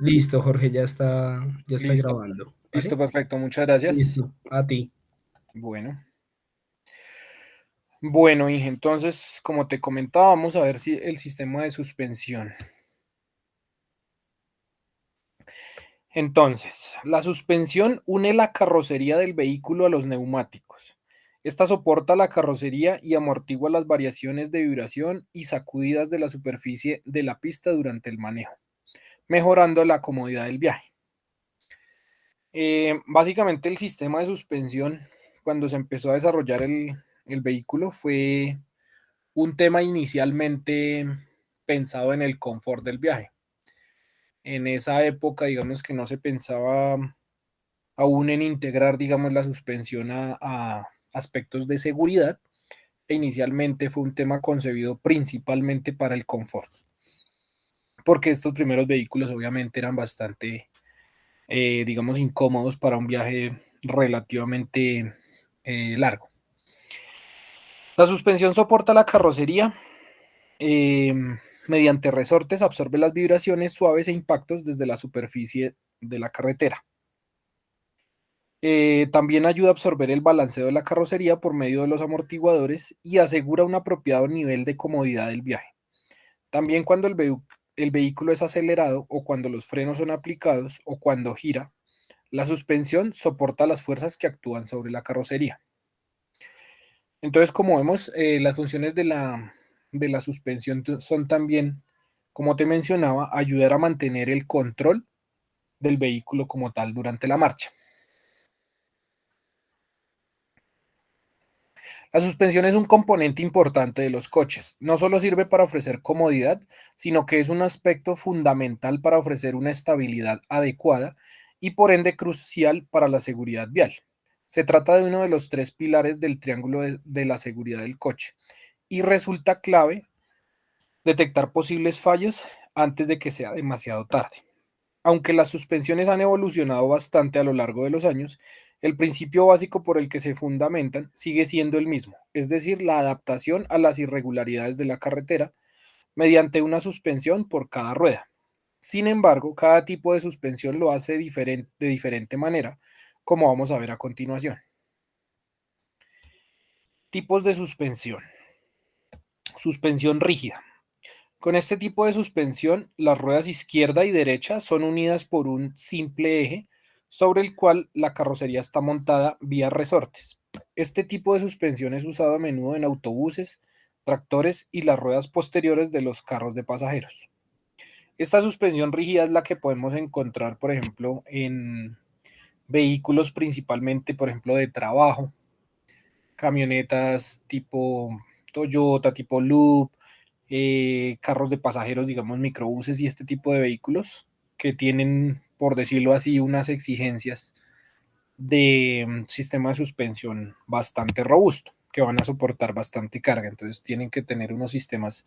Listo, Jorge, ya está Listo, grabando, listo, ¿vale? perfecto, muchas gracias. Listo, a ti. Bueno, bueno, Inge, entonces, como te comentaba, vamos a ver si el sistema de suspensión. Entonces, la suspensión une la carrocería del vehículo a los neumáticos. Esta soporta la carrocería y amortigua las variaciones de vibración y sacudidas de la superficie de la pista durante el manejo, mejorando la comodidad del viaje. Básicamente el sistema de suspensión, cuando se empezó a desarrollar el vehículo, fue un tema inicialmente pensado en el confort del viaje. En esa época, digamos que no se pensaba aún en integrar, digamos, la suspensión a aspectos de seguridad, e inicialmente fue un tema concebido principalmente para el confort, porque estos primeros vehículos obviamente eran bastante, digamos, incómodos para un viaje relativamente largo. La suspensión soporta la carrocería eh, mediante resortes, absorbe las vibraciones suaves e impactos desde la superficie de la carretera. También ayuda a absorber el balanceo de la carrocería por medio de los amortiguadores y asegura un apropiado nivel de comodidad del viaje. También cuando el vehículo es acelerado o cuando los frenos son aplicados o cuando gira, la suspensión soporta las fuerzas que actúan sobre la carrocería. Entonces, como vemos, las funciones de la suspensión son también, como te mencionaba, ayudar a mantener el control del vehículo como tal durante la marcha. La suspensión es un componente importante de los coches. No solo sirve para ofrecer comodidad, sino que es un aspecto fundamental para ofrecer una estabilidad adecuada y por ende crucial para la seguridad vial. Se trata de uno de los tres pilares del triángulo de la seguridad del coche y resulta clave detectar posibles fallos antes de que sea demasiado tarde. Aunque las suspensiones han evolucionado bastante a lo largo de los años, el principio básico por el que se fundamentan sigue siendo el mismo, es decir, la adaptación a las irregularidades de la carretera mediante una suspensión por cada rueda. Sin embargo, cada tipo de suspensión lo hace de diferente manera, como vamos a ver a continuación. Tipos de suspensión. Suspensión rígida. Con este tipo de suspensión, las ruedas izquierda y derecha son unidas por un simple eje sobre el cual la carrocería está montada vía resortes. Este tipo de suspensión es usado a menudo en autobuses, tractores y las ruedas posteriores de los carros de pasajeros. Esta suspensión rígida es la que podemos encontrar, por ejemplo, en vehículos principalmente, por ejemplo, de trabajo, camionetas tipo Toyota, tipo Loop, carros de pasajeros, digamos microbuses y este tipo de vehículos que tienen, por decirlo así, unas exigencias de sistema de suspensión bastante robusto, que van a soportar bastante carga. Entonces tienen que tener unos sistemas,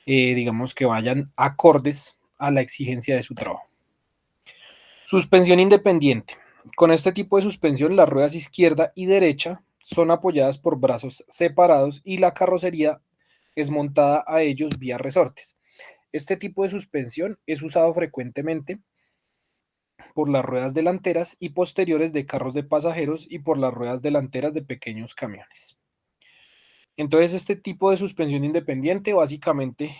digamos, que vayan acordes a la exigencia de su trabajo. Suspensión independiente. Con este tipo de suspensión, las ruedas izquierda y derecha son apoyadas por brazos separados y la carrocería es montada a ellos vía resortes. Este tipo de suspensión es usado frecuentemente por las ruedas delanteras y posteriores de carros de pasajeros y por las ruedas delanteras de pequeños camiones. Entonces, este tipo de suspensión independiente básicamente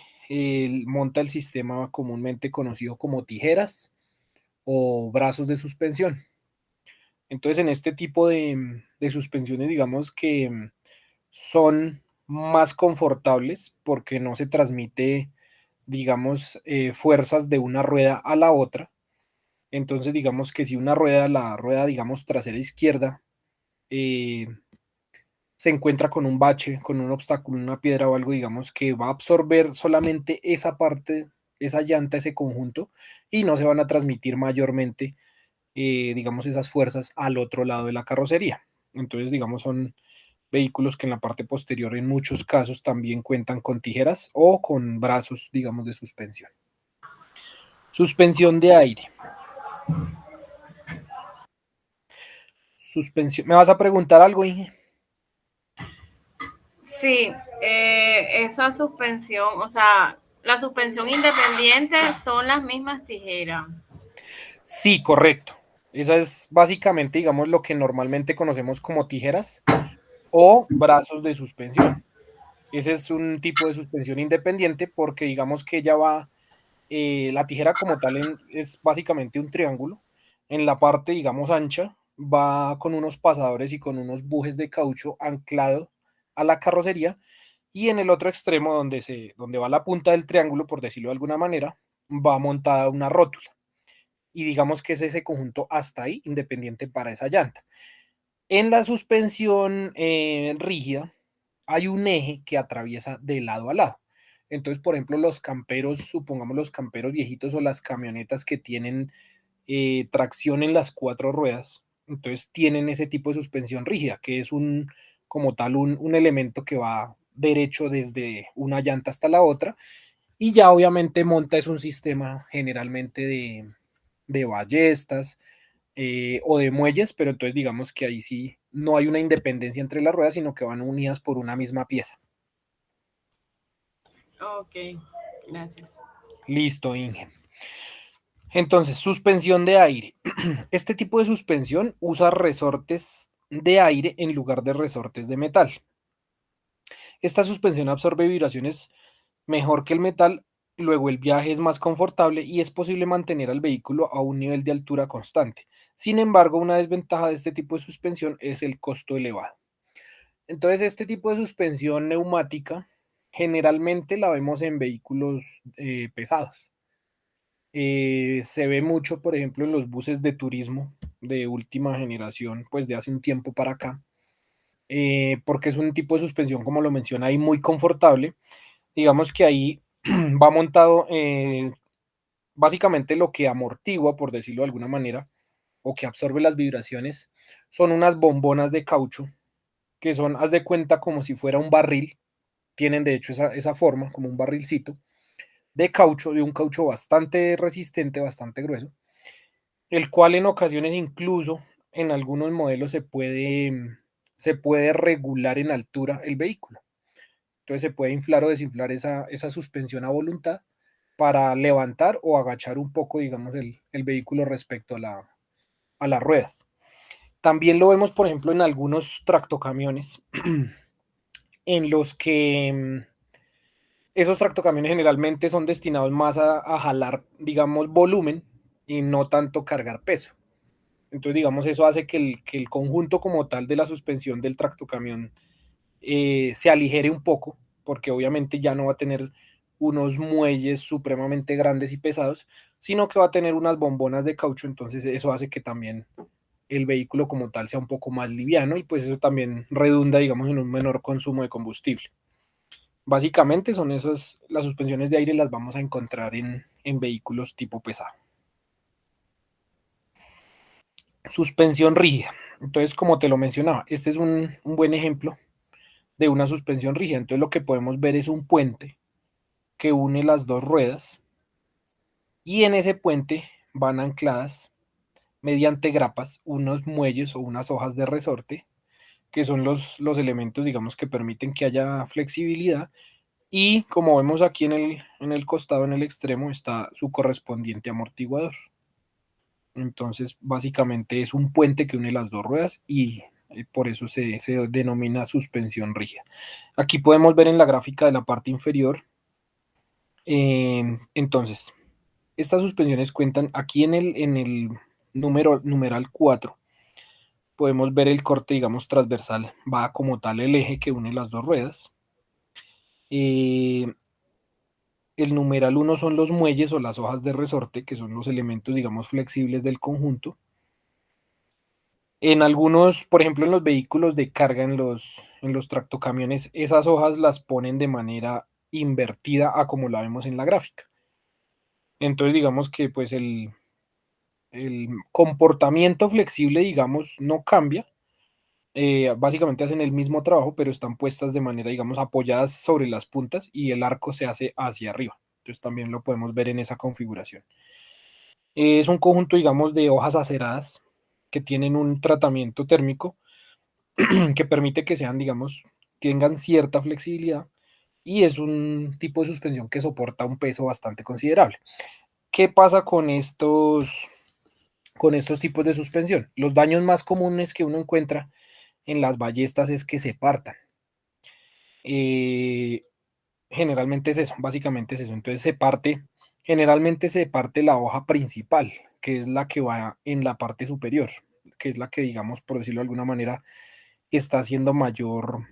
monta el sistema comúnmente conocido como tijeras o brazos de suspensión. Entonces, en este tipo de suspensiones, digamos que son más confortables porque no se transmite, digamos, fuerzas de una rueda a la otra. Entonces, digamos que si una rueda, la rueda, digamos, trasera izquierda, eh, se encuentra con un bache, con un obstáculo, una piedra o algo, digamos, que va a absorber solamente esa parte, esa llanta, ese conjunto, y no se van a transmitir mayormente, digamos, esas fuerzas al otro lado de la carrocería. Entonces, digamos, son vehículos que en la parte posterior en muchos casos también cuentan con tijeras o con brazos, digamos, de suspensión. Suspensión de aire. Suspensión. ¿Me vas a preguntar algo, Inge? Sí, esa suspensión, o sea, la suspensión independiente son las mismas tijeras. Sí, correcto. Esa es básicamente, digamos, lo que normalmente conocemos como tijeras o brazos de suspensión. Ese es un tipo de suspensión independiente porque digamos que ella va, la tijera como tal es básicamente un triángulo. En la parte, digamos, ancha, va con unos pasadores y con unos bujes de caucho anclado a la carrocería, y en el otro extremo donde va la punta del triángulo, por decirlo de alguna manera, va montada una rótula. Y digamos que es ese conjunto hasta ahí independiente para esa llanta. En la suspensión rígida hay un eje que atraviesa de lado a lado. Entonces, por ejemplo, los camperos, supongamos los camperos viejitos o las camionetas que tienen tracción en las cuatro ruedas, entonces tienen ese tipo de suspensión rígida, que es como tal un elemento que va derecho desde una llanta hasta la otra, y ya obviamente monta es un sistema generalmente de ballestas o de muelles, pero entonces digamos que ahí sí no hay una independencia entre las ruedas, sino que van unidas por una misma pieza. Ok, gracias. Listo, Inge. Entonces, suspensión de aire. Este tipo de suspensión usa resortes de aire en lugar de resortes de metal. Esta suspensión absorbe vibraciones mejor que el metal, luego el viaje es más confortable y es posible mantener al vehículo a un nivel de altura constante. Sin embargo, una desventaja de este tipo de suspensión es el costo elevado. Entonces, este tipo de suspensión neumática generalmente la vemos en vehículos pesados. Se ve mucho, por ejemplo, en los buses de turismo de última generación, pues de hace un tiempo para acá, porque es un tipo de suspensión, como lo menciona ahí, muy confortable. Digamos que ahí va montado básicamente lo que amortigua, por decirlo de alguna manera, o que absorbe las vibraciones, son unas bombonas de caucho, que son, haz de cuenta, como si fuera un barril. Tienen de hecho esa forma, como un barrilcito de caucho, de un caucho bastante resistente, bastante grueso, el cual en ocasiones incluso en algunos modelos se puede regular en altura el vehículo. Entonces se puede inflar o desinflar esa suspensión a voluntad para levantar o agachar un poco, digamos, el vehículo respecto a las ruedas. También lo vemos, por ejemplo, en algunos tractocamiones en los que esos tractocamiones generalmente son destinados más a jalar, digamos, volumen y no tanto cargar peso. Entonces, digamos, eso hace que el conjunto como tal de la suspensión del tractocamión se aligere un poco, porque obviamente ya no va a tener unos muelles supremamente grandes y pesados, sino que va a tener unas bombonas de caucho, entonces eso hace que también el vehículo como tal sea un poco más liviano y pues eso también redunda, digamos, en un menor consumo de combustible. Básicamente son esas, las suspensiones de aire las vamos a encontrar en vehículos tipo pesado. Suspensión rígida. Entonces, como te lo mencionaba, este es un buen ejemplo de una suspensión rígida. Entonces, lo que podemos ver es un puente que une las dos ruedas y en ese puente van ancladas mediante grapas unos muelles o unas hojas de resorte, que son los elementos, digamos, que permiten que haya flexibilidad. Y como vemos aquí en el costado, en el extremo, está su correspondiente amortiguador. Entonces, básicamente es un puente que une las dos ruedas y por eso se denomina suspensión rígida. Aquí podemos ver en la gráfica de la parte inferior. Entonces, estas suspensiones cuentan aquí en el numeral 4. Podemos ver el corte, digamos, transversal. Va como tal el eje que une las dos ruedas. Eh, el numeral 1 son los muelles o las hojas de resorte, que son los elementos, digamos, flexibles del conjunto. En algunos, por ejemplo, en los vehículos de carga, en los tractocamiones, esas hojas las ponen de manera invertida a como la vemos en la gráfica. Entonces, digamos que pues el comportamiento flexible, digamos, no cambia. Básicamente hacen el mismo trabajo, pero están puestas de manera, digamos, apoyadas sobre las puntas y el arco se hace hacia arriba. Entonces también lo podemos ver en esa configuración. Es un conjunto, digamos, de hojas aceradas que tienen un tratamiento térmico que permite que sean, digamos, tengan cierta flexibilidad y es un tipo de suspensión que soporta un peso bastante considerable. ¿Qué pasa con estos? con estos tipos de suspensión. Los daños más comunes que uno encuentra en las ballestas es que se partan. Generalmente es eso, básicamente es eso. Entonces generalmente se parte la hoja principal, que es la que va en la parte superior, que es la que, digamos, por decirlo de alguna manera, está haciendo mayor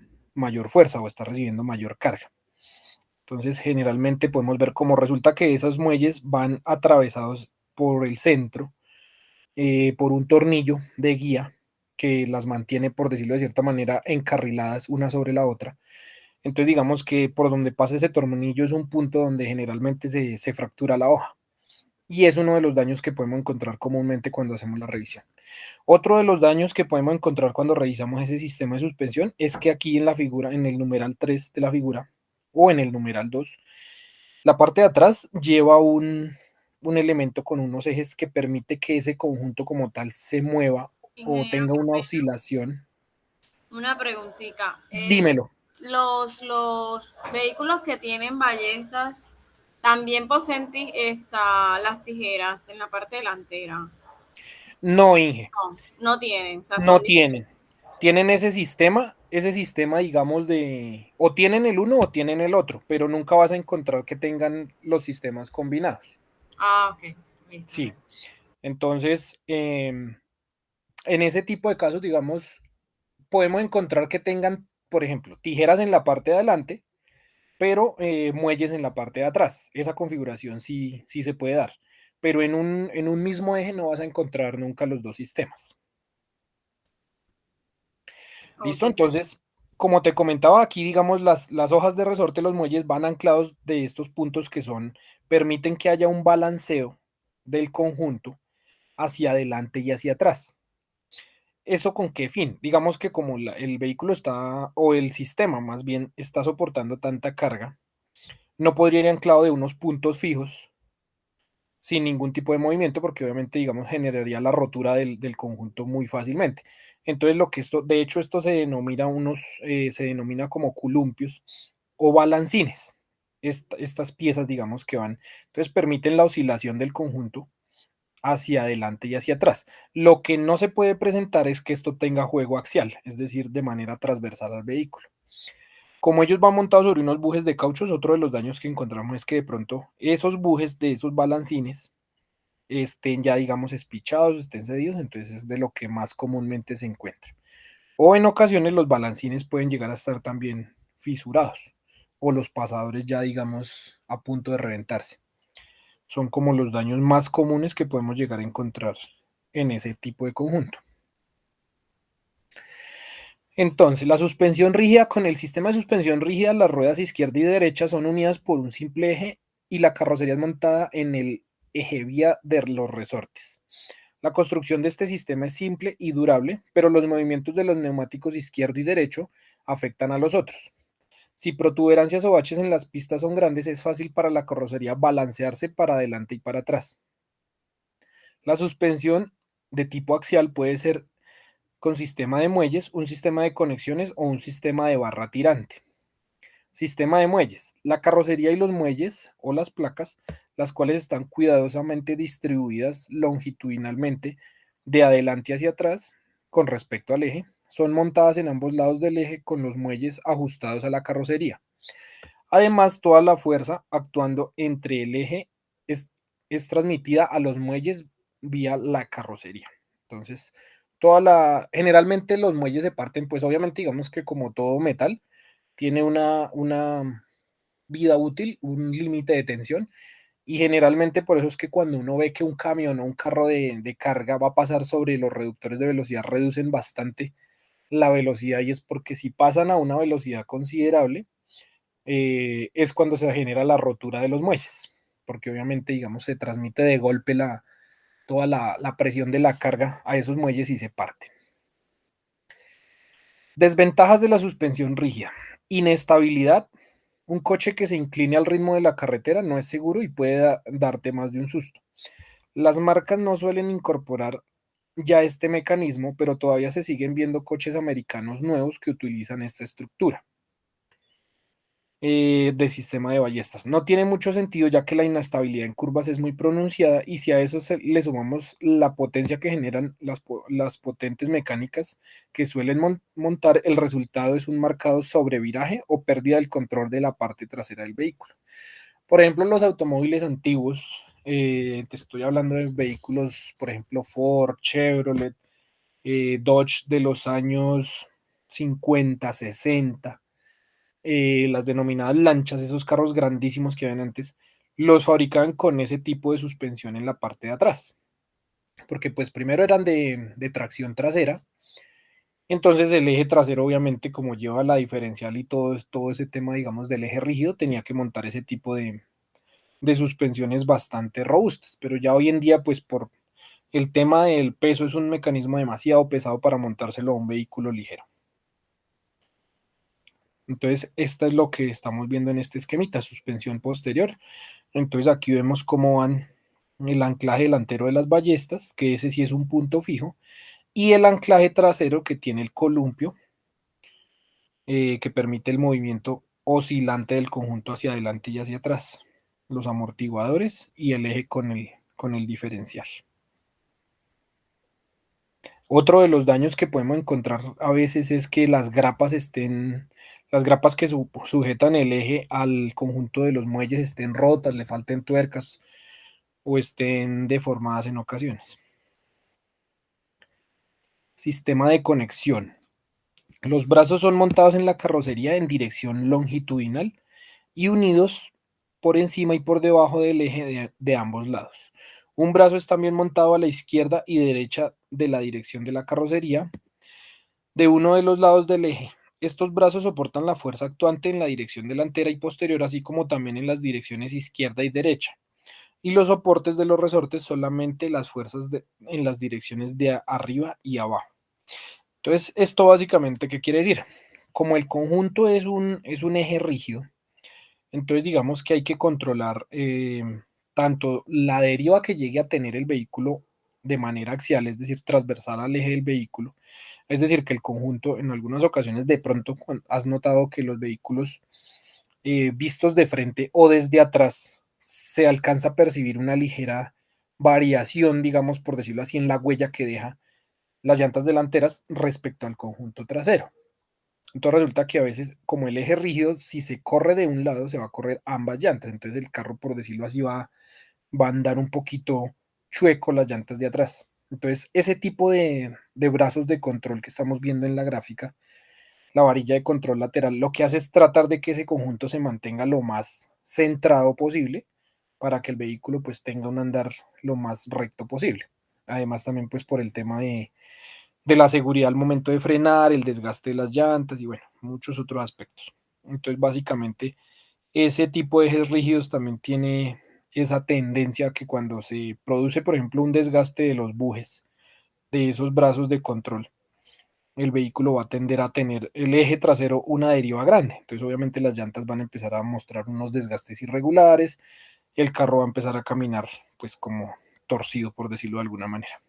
fuerza o está recibiendo mayor carga. Entonces, generalmente podemos ver cómo resulta que esos muelles van atravesados por el centro, por un tornillo de guía que las mantiene, por decirlo de cierta manera, encarriladas una sobre la otra. Entonces, digamos que por donde pasa ese tornillo es un punto donde generalmente se fractura la hoja. Y es uno de los daños que podemos encontrar comúnmente cuando hacemos la revisión. Otro de los daños que podemos encontrar cuando revisamos ese sistema de suspensión es que aquí en la figura, en el numeral 3 de la figura, o en el numeral 2, la parte de atrás lleva un elemento con unos ejes que permite que ese conjunto como tal se mueva o Ingeniero, tenga qué una pena. oscilación. Una preguntita. Dímelo. Los vehículos que tienen ballestas también poseen las tijeras en la parte delantera. No, Inge, No, no tienen, o sea, no son tienen. diferentes. Tienen ese sistema, digamos, o tienen el uno o tienen el otro, pero nunca vas a encontrar que tengan los sistemas combinados. Ah, ok, listo. Sí. Entonces, en ese tipo de casos, digamos, podemos encontrar que tengan, por ejemplo, tijeras en la parte de adelante, pero muelles en la parte de atrás. Esa configuración sí se puede dar, pero en un mismo eje no vas a encontrar nunca los dos sistemas. Ok, ¿Listo? Entonces, como te comentaba aquí, digamos, las hojas de resorte, los muelles van anclados de estos puntos permiten que haya un balanceo del conjunto hacia adelante y hacia atrás. ¿Eso con qué fin? Digamos que como el vehículo está, o el sistema más bien, está soportando tanta carga, no podría ir anclado de unos puntos fijos sin ningún tipo de movimiento, porque obviamente, digamos, generaría la rotura del conjunto muy fácilmente. Entonces, de hecho, esto se denomina como columpios o balancines. Estas piezas, digamos, que van, entonces permiten la oscilación del conjunto hacia adelante y hacia atrás. Lo que no se puede presentar es que esto tenga juego axial, es decir, de manera transversal al vehículo. Como ellos van montados sobre unos bujes de cauchos, otro de los daños que encontramos es que de pronto esos bujes de esos balancines estén ya, digamos, espichados, estén cedidos, entonces es de lo que más comúnmente se encuentra. O en ocasiones los balancines pueden llegar a estar también fisurados o los pasadores ya, digamos, a punto de reventarse. Son como los daños más comunes que podemos llegar a encontrar en ese tipo de conjunto. Entonces, la suspensión rígida, con el sistema de suspensión rígida, las ruedas izquierda y derecha son unidas por un simple eje y la carrocería es montada en el eje vía de los resortes. La construcción de este sistema es simple y durable, pero los movimientos de los neumáticos izquierdo y derecho afectan a los otros. Si protuberancias o baches en las pistas son grandes, es fácil para la carrocería balancearse para adelante y para atrás. La suspensión de tipo axial puede ser con sistema de muelles, un sistema de conexiones o un sistema de barra tirante. Sistema de muelles. La carrocería y los muelles o las placas, las cuales están cuidadosamente distribuidas longitudinalmente de adelante hacia atrás con respecto al eje, son montadas en ambos lados del eje con los muelles ajustados a la carrocería. Además, toda la fuerza actuando entre el eje es transmitida a los muelles vía la carrocería. Entonces, generalmente los muelles se parten, pues obviamente digamos que como todo metal, tiene una vida útil, un límite de tensión, y generalmente por eso es que cuando uno ve que un camión o un carro de carga va a pasar sobre los reductores de velocidad, reducen bastante la velocidad, y es porque si pasan a una velocidad considerable, es cuando se genera la rotura de los muelles, porque obviamente, digamos, se transmite de golpe toda la presión de la carga a esos muelles y se parten. Desventajas de la suspensión rígida. Inestabilidad. Un coche que se incline al ritmo de la carretera no es seguro y puede darte más de un susto. Las marcas no suelen incorporar ya este mecanismo, pero todavía se siguen viendo coches americanos nuevos que utilizan esta estructura. de sistema de ballestas. No tiene mucho sentido ya que la inestabilidad en curvas es muy pronunciada y si a eso le sumamos la potencia que generan las potentes mecánicas que suelen montar, el resultado es un marcado sobreviraje o pérdida del control de la parte trasera del vehículo. Por ejemplo, los automóviles antiguos, te estoy hablando de vehículos, por ejemplo, Ford, Chevrolet, Dodge de los años 50, 60, las denominadas lanchas, esos carros grandísimos que habían antes, los fabricaban con ese tipo de suspensión en la parte de atrás, porque pues primero eran de tracción trasera, entonces el eje trasero obviamente como lleva la diferencial y todo ese tema digamos del eje rígido, tenía que montar ese tipo de suspensiones bastante robustas, pero ya hoy en día pues por el tema del peso es un mecanismo demasiado pesado para montárselo a un vehículo ligero. Entonces, esta es lo que estamos viendo en este esquemita, suspensión posterior. Entonces, aquí vemos cómo van el anclaje delantero de las ballestas, que ese sí es un punto fijo, y el anclaje trasero que tiene el columpio, que permite el movimiento oscilante del conjunto hacia adelante y hacia atrás, los amortiguadores y el eje con el diferencial. Otro de los daños que podemos encontrar a veces es que las grapas que sujetan el eje al conjunto de los muelles estén rotas, le falten tuercas o estén deformadas en ocasiones. Sistema de conexión. Los brazos son montados en la carrocería en dirección longitudinal y unidos por encima y por debajo del eje de ambos lados. Un brazo es también montado a la izquierda y derecha de la dirección de la carrocería de uno de los lados del eje. Estos brazos soportan la fuerza actuante en la dirección delantera y posterior, así como también en las direcciones izquierda y derecha. Y los soportes de los resortes solamente las fuerzas en las direcciones de arriba y abajo. Entonces, esto básicamente, ¿qué quiere decir? Como el conjunto es un eje rígido, entonces digamos que hay que controlar tanto la deriva que llegue a tener el vehículo de manera axial, es decir, transversal al eje del vehículo. Es decir, que el conjunto en algunas ocasiones de pronto has notado que los vehículos vistos de frente o desde atrás se alcanza a percibir una ligera variación, digamos, por decirlo así, en la huella que deja las llantas delanteras respecto al conjunto trasero. Entonces resulta que a veces, como el eje rígido, si se corre de un lado, se va a correr ambas llantas. Entonces el carro, por decirlo así, va a andar un poquito chueco las llantas de atrás. Entonces ese tipo de brazos de control que estamos viendo en la gráfica, la varilla de control lateral, lo que hace es tratar de que ese conjunto se mantenga lo más centrado posible para que el vehículo pues tenga un andar lo más recto posible. Además también pues por el tema de la seguridad al momento de frenar, el desgaste de las llantas y bueno, muchos otros aspectos. Entonces, básicamente, ese tipo de ejes rígidos también tiene esa tendencia que cuando se produce, por ejemplo, un desgaste de los bujes, de esos brazos de control, el vehículo va a tender a tener el eje trasero una deriva grande. Entonces, obviamente, las llantas van a empezar a mostrar unos desgastes irregulares, el carro va a empezar a caminar, pues, como torcido, por decirlo de alguna manera.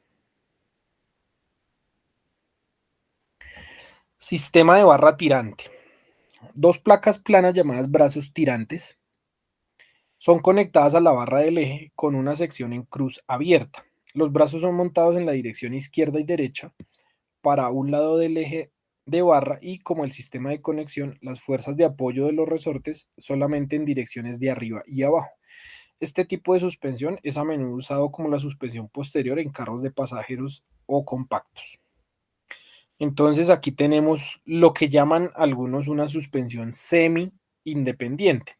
Sistema de barra tirante. Dos placas planas llamadas brazos tirantes son conectadas a la barra del eje con una sección en cruz abierta. Los brazos son montados en la dirección izquierda y derecha para un lado del eje de barra y como el sistema de conexión, las fuerzas de apoyo de los resortes solamente en direcciones de arriba y abajo. Este tipo de suspensión es a menudo usado como la suspensión posterior en carros de pasajeros o compactos. Entonces aquí tenemos lo que llaman algunos una suspensión semi-independiente.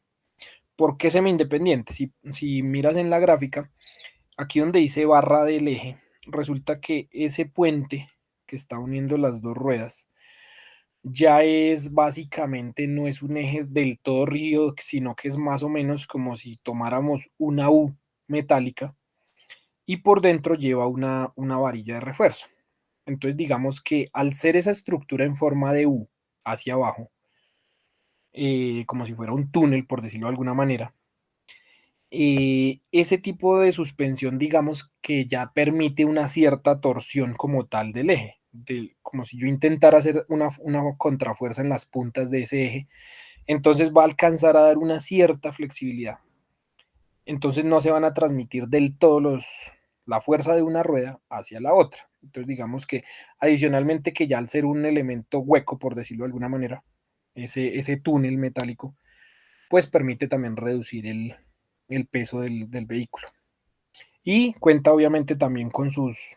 ¿Por qué semi-independiente? Si miras en la gráfica, aquí donde dice barra del eje, resulta que ese puente que está uniendo las dos ruedas ya es básicamente, no es un eje del todo rígido, sino que es más o menos como si tomáramos una U metálica y por dentro lleva una varilla de refuerzo. Entonces digamos que al ser esa estructura en forma de U hacia abajo, como si fuera un túnel, por decirlo de alguna manera, ese tipo de suspensión, digamos que ya permite una cierta torsión como tal del eje, como si yo intentara hacer una contrafuerza en las puntas de ese eje. entonces va a alcanzar a dar una cierta flexibilidad. Entonces no se van a transmitir del todo la fuerza de una rueda hacia la otra. Entonces digamos que adicionalmente que ya al ser un elemento hueco, por decirlo de alguna manera, ese túnel metálico, pues permite también reducir el peso del vehículo. Y cuenta obviamente también con sus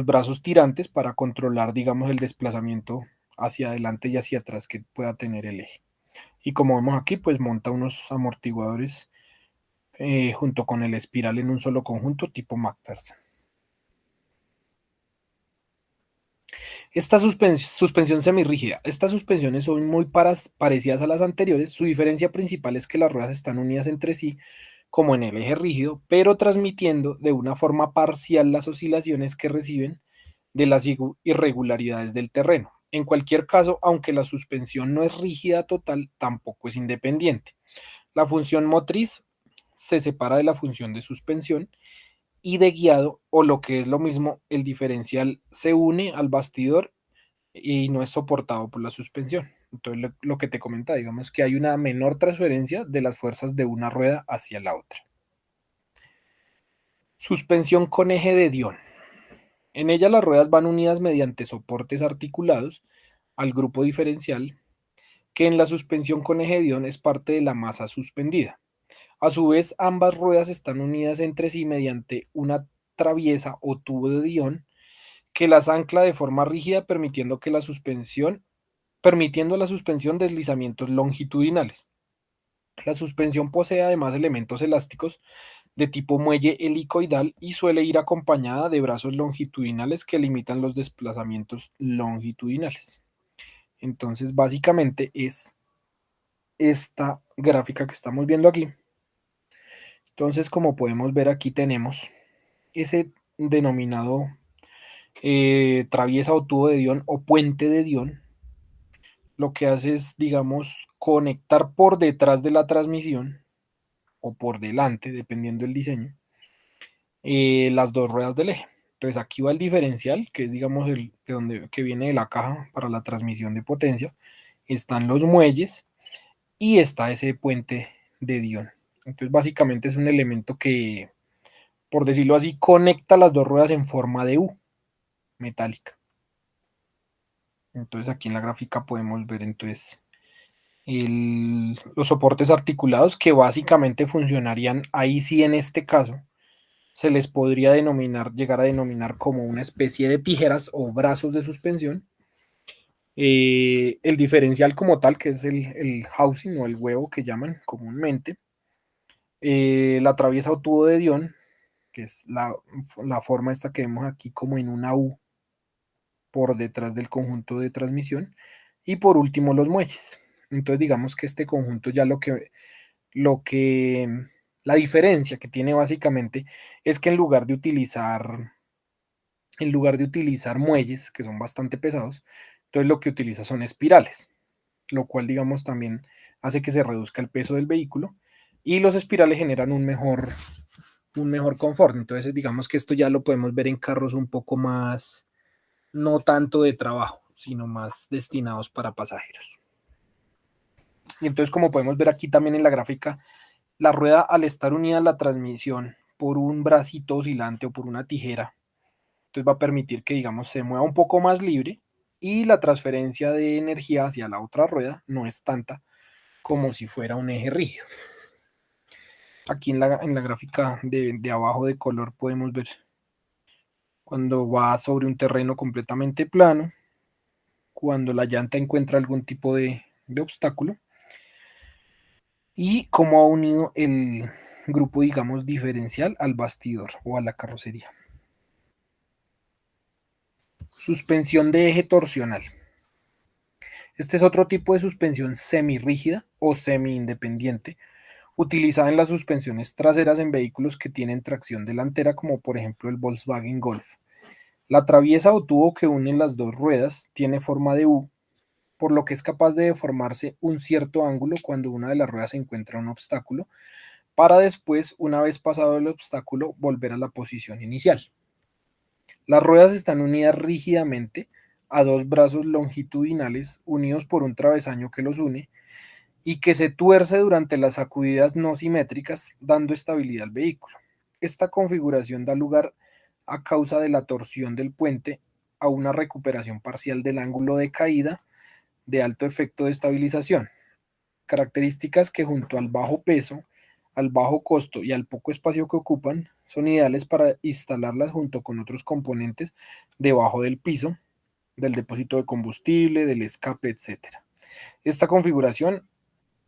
brazos tirantes para controlar, digamos, el desplazamiento hacia adelante y hacia atrás que pueda tener el eje. Y como vemos aquí, pues monta unos amortiguadores junto con el espiral en un solo conjunto tipo McPherson. Esta suspensión semirrígida. Estas suspensiones son muy parecidas a las anteriores. Su diferencia principal es que las ruedas están unidas entre sí como en el eje rígido, pero transmitiendo de una forma parcial las oscilaciones que reciben de las irregularidades del terreno. En cualquier caso, aunque la suspensión no es rígida total, tampoco es independiente. La función motriz se separa de la función de suspensión y de guiado, o lo que es lo mismo, el diferencial se une al bastidor y no es soportado por la suspensión. Entonces, lo que te comentaba, digamos que hay una menor transferencia de las fuerzas de una rueda hacia la otra. Suspensión con eje de Dion. En ella las ruedas van unidas mediante soportes articulados al grupo diferencial, que en la suspensión con eje de Dion es parte de la masa suspendida. A su vez, ambas ruedas están unidas entre sí mediante una traviesa o tubo de Dion que las ancla de forma rígida, permitiendo a la suspensión deslizamientos longitudinales. La suspensión posee además elementos elásticos de tipo muelle helicoidal y suele ir acompañada de brazos longitudinales que limitan los desplazamientos longitudinales. Entonces, básicamente es esta gráfica que estamos viendo aquí. Entonces, como podemos ver, aquí tenemos ese denominado traviesa o tubo de Dion o puente de Dion. Lo que hace es, digamos, conectar por detrás de la transmisión o por delante, dependiendo del diseño, las dos ruedas del eje. Entonces aquí va el diferencial, que es, digamos, que viene de la caja para la transmisión de potencia. Están los muelles y está ese puente de Dion. Entonces básicamente es un elemento que, por decirlo así, conecta las dos ruedas en forma de U metálica. Entonces aquí en la gráfica podemos ver entonces los soportes articulados que básicamente funcionarían ahí sí en este caso. Se les podría llegar a denominar como una especie de tijeras o brazos de suspensión. El diferencial como tal, que es el housing o el huevo que llaman comúnmente. La traviesa o tubo de Dion, que es la forma esta que vemos aquí como en una U por detrás del conjunto de transmisión. Y por último los muelles. Entonces digamos que este conjunto ya la diferencia que tiene básicamente es que en lugar de utilizar muelles, que son bastante pesados, entonces lo que utiliza son espirales, lo cual digamos también hace que se reduzca el peso del vehículo y los espirales generan un mejor confort. Entonces digamos que esto ya lo podemos ver en carros un poco más, no tanto de trabajo, sino más destinados para pasajeros. Y entonces, como podemos ver aquí también en la gráfica, la rueda, al estar unida a la transmisión por un bracito oscilante o por una tijera, entonces va a permitir que, digamos, se mueva un poco más libre y la transferencia de energía hacia la otra rueda no es tanta como si fuera un eje rígido. Aquí en la gráfica de abajo de color podemos ver cuando va sobre un terreno completamente plano, cuando la llanta encuentra algún tipo de obstáculo y cómo ha unido el grupo, digamos, diferencial al bastidor o a la carrocería. Suspensión de eje torsional. Este es otro tipo de suspensión semirrígida o semi-independiente, utilizada en las suspensiones traseras en vehículos que tienen tracción delantera, como por ejemplo el Volkswagen Golf. La traviesa o tubo que une las dos ruedas tiene forma de U, por lo que es capaz de deformarse un cierto ángulo cuando una de las ruedas encuentra un obstáculo, para después, una vez pasado el obstáculo, volver a la posición inicial. Las ruedas están unidas rígidamente a dos brazos longitudinales unidos por un travesaño que los une y que se tuerce durante las sacudidas no simétricas, dando estabilidad al vehículo. Esta configuración da lugar, a causa de la torsión del puente, a una recuperación parcial del ángulo de caída de alto efecto de estabilización, características que junto al bajo peso, al bajo costo y al poco espacio que ocupan, son ideales para instalarlas junto con otros componentes debajo del piso, del depósito de combustible, del escape, etc. Esta configuración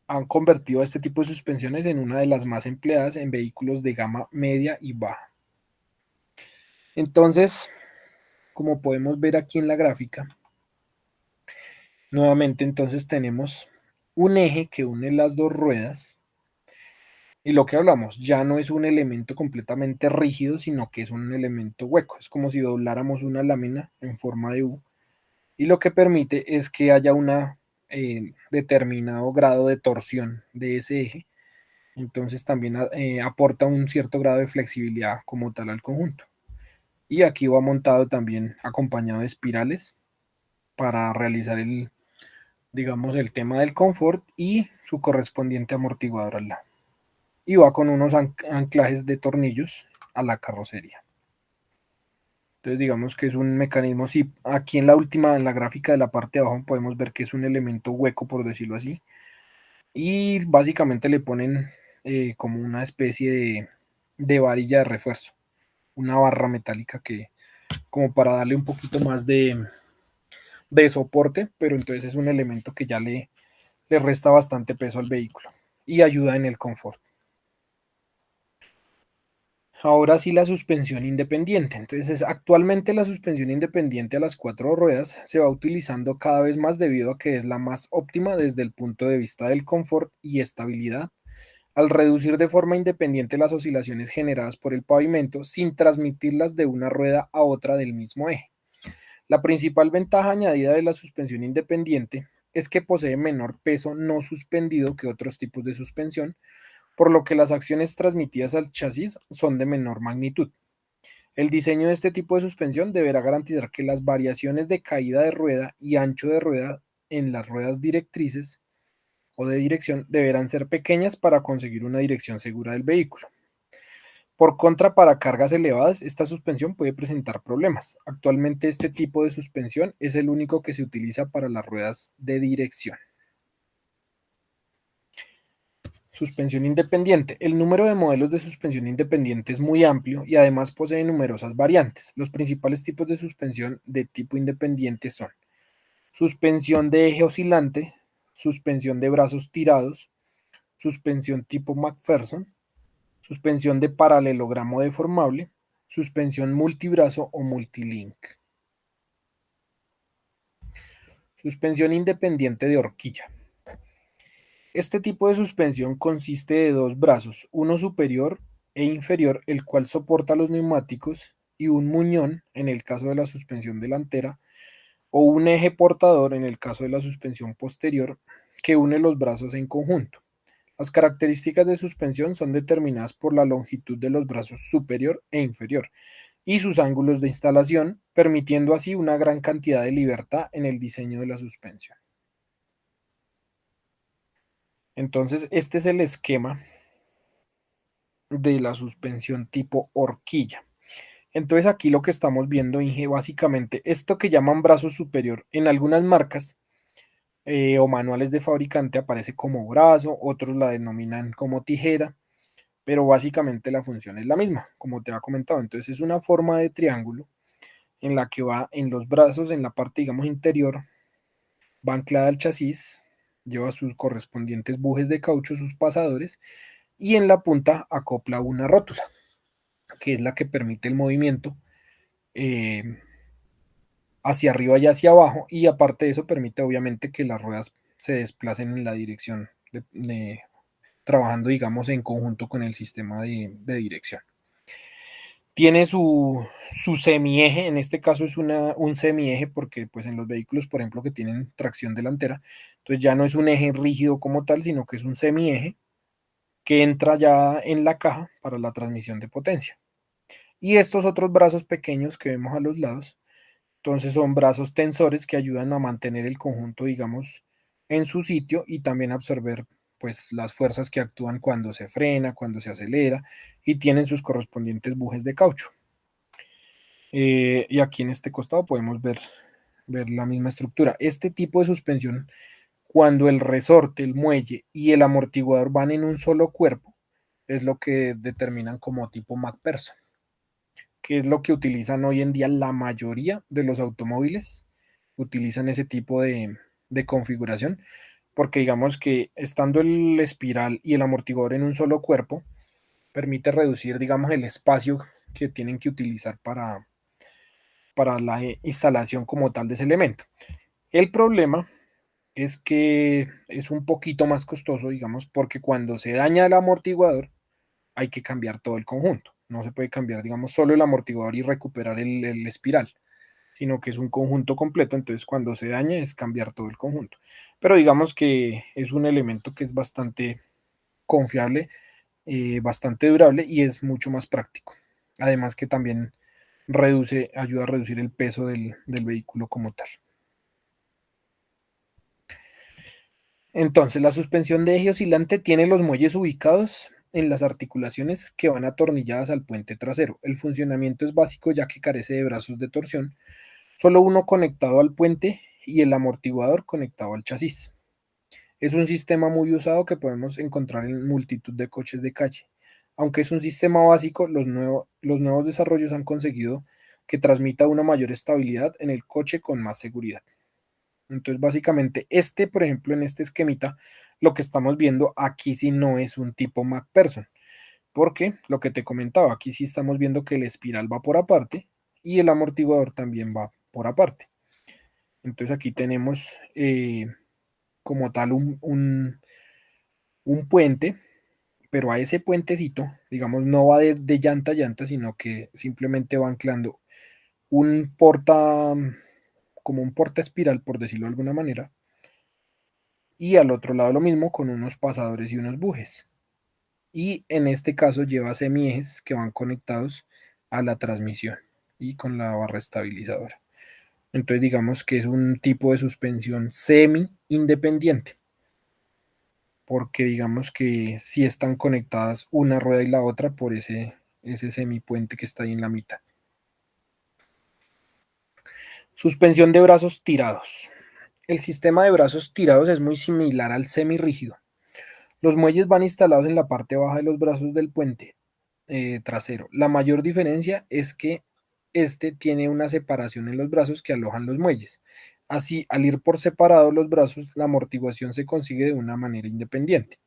han convertido a este tipo de suspensiones en una de las más empleadas en vehículos de gama media y baja. Entonces, como podemos ver aquí en la gráfica, nuevamente entonces tenemos un eje que une las dos ruedas y lo que hablamos ya no es un elemento completamente rígido, sino que es un elemento hueco. Es como si dobláramos una lámina en forma de U y lo que permite es que haya una determinado grado de torsión de ese eje. Entonces también aporta un cierto grado de flexibilidad como tal al conjunto. Y aquí va montado también acompañado de espirales para realizar digamos, el tema del confort y su correspondiente amortiguador al lado. Y va con unos anclajes de tornillos a la carrocería. Entonces digamos que es un mecanismo, sí, aquí en la gráfica de la parte de abajo podemos ver que es un elemento hueco, por decirlo así. Y básicamente le ponen como una especie de varilla de refuerzo, una barra metálica que como para darle un poquito más de soporte, pero entonces es un elemento que ya le resta bastante peso al vehículo y ayuda en el confort. Ahora sí, la suspensión independiente. Entonces, actualmente la suspensión independiente a las cuatro ruedas se va utilizando cada vez más debido a que es la más óptima desde el punto de vista del confort y estabilidad, al reducir de forma independiente las oscilaciones generadas por el pavimento sin transmitirlas de una rueda a otra del mismo eje. La principal ventaja añadida de la suspensión independiente es que posee menor peso no suspendido que otros tipos de suspensión, por lo que las acciones transmitidas al chasis son de menor magnitud. El diseño de este tipo de suspensión deberá garantizar que las variaciones de caída de rueda y ancho de rueda en las ruedas directrices o de dirección deberán ser pequeñas para conseguir una dirección segura del vehículo. Por contra, para cargas elevadas, esta suspensión puede presentar problemas. Actualmente este tipo de suspensión es el único que se utiliza para las ruedas de dirección. Suspensión independiente. El número de modelos de suspensión independiente es muy amplio y además posee numerosas variantes. Los principales tipos de suspensión de tipo independiente son suspensión de eje oscilante, suspensión de brazos tirados, suspensión tipo McPherson, suspensión de paralelogramo deformable, suspensión multibrazo o multilink. Suspensión independiente de horquilla. Este tipo de suspensión consiste de dos brazos, uno superior e inferior, el cual soporta los neumáticos, y un muñón en el caso de la suspensión delantera, o un eje portador en el caso de la suspensión posterior, que une los brazos en conjunto. Las características de suspensión son determinadas por la longitud de los brazos superior e inferior y sus ángulos de instalación, permitiendo así una gran cantidad de libertad en el diseño de la suspensión. Entonces, este es el esquema de la suspensión tipo horquilla. Entonces, aquí lo que estamos viendo, Inge, básicamente, esto que llaman brazo superior, en algunas marcas o manuales de fabricante aparece como brazo, otros la denominan como tijera, pero básicamente la función es la misma, como te había comentado. Entonces, es una forma de triángulo en la que va en los brazos, en la parte, digamos, interior, va anclada al chasis, lleva sus correspondientes bujes de caucho, sus pasadores, y en la punta acopla una rótula, que es la que permite el movimiento hacia arriba y hacia abajo, y aparte de eso permite obviamente que las ruedas se desplacen en la dirección, trabajando digamos en conjunto con el sistema de dirección. Tiene su semieje, en este caso es un semieje porque pues en los vehículos, por ejemplo, que tienen tracción delantera, entonces ya no es un eje rígido como tal, sino que es un semieje que entra ya en la caja para la transmisión de potencia. Y estos otros brazos pequeños que vemos a los lados Entonces son brazos tensores que ayudan a mantener el conjunto, digamos, en su sitio y también absorber pues las fuerzas que actúan cuando se frena, cuando se acelera y tienen sus correspondientes bujes de caucho. Y aquí en este costado podemos ver la misma estructura. Este tipo de suspensión, cuando el resorte, el muelle y el amortiguador van en un solo cuerpo, es lo que determinan como tipo MacPherson, que es lo que utilizan hoy en día la mayoría de los automóviles, utilizan ese tipo de configuración, porque digamos que estando el espiral y el amortiguador en un solo cuerpo, permite reducir, digamos, el espacio que tienen que utilizar para la instalación como tal de ese elemento. El problema es que es un poquito más costoso, digamos, porque cuando se daña el amortiguador, hay que cambiar todo el conjunto. No se puede cambiar, digamos, solo el amortiguador y recuperar el espiral, sino que es un conjunto completo, entonces cuando se daña es cambiar todo el conjunto. Pero digamos que es un elemento que es bastante confiable, bastante durable y es mucho más práctico. Además que también ayuda a reducir el peso del vehículo como tal. Entonces, la suspensión de eje oscilante tiene los muelles ubicados en las articulaciones que van atornilladas al puente trasero. El funcionamiento es básico ya que carece de brazos de torsión, solo uno conectado al puente y el amortiguador conectado al chasis. Es un sistema muy usado que podemos encontrar en multitud de coches de calle. Aunque es un sistema básico, los nuevos desarrollos han conseguido que transmita una mayor estabilidad en el coche con más seguridad. Entonces, básicamente, por ejemplo, en este esquemita, lo que estamos viendo aquí sí no es un tipo MacPherson, porque lo que te comentaba, aquí sí estamos viendo que el espiral va por aparte y el amortiguador también va por aparte. Entonces, aquí tenemos como tal un puente, pero a ese puentecito, digamos, no va de llanta a llanta, sino que simplemente va anclando un como un porta espiral, por decirlo de alguna manera, y al otro lado lo mismo con unos pasadores y unos bujes. Y en este caso lleva semiejes que van conectados a la transmisión y con la barra estabilizadora. Entonces digamos que es un tipo de suspensión semi independiente, porque digamos que sí están conectadas una rueda y la otra por ese semipuente que está ahí en la mitad. Suspensión de brazos tirados. El sistema de brazos tirados es muy similar al semirrígido. Los muelles van instalados en la parte baja de los brazos del puente trasero. La mayor diferencia es que este tiene una separación en los brazos que alojan los muelles. Así, al ir por separado los brazos, la amortiguación se consigue de una manera independiente.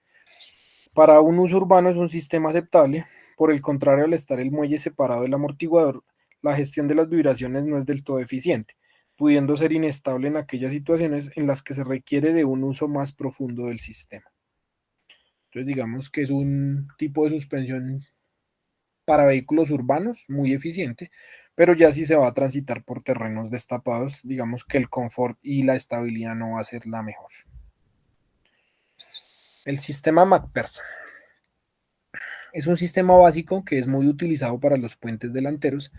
Para un uso urbano es un sistema aceptable. Por el contrario, al estar el muelle separado del amortiguador, la gestión de las vibraciones no es del todo eficiente, pudiendo ser inestable en aquellas situaciones en las que se requiere de un uso más profundo del sistema. Entonces digamos que es un tipo de suspensión para vehículos urbanos muy eficiente, pero ya si se va a transitar por terrenos destapados, digamos que el confort y la estabilidad no va a ser la mejor. El sistema MacPherson es un sistema básico que es muy utilizado para los puentes delanteros,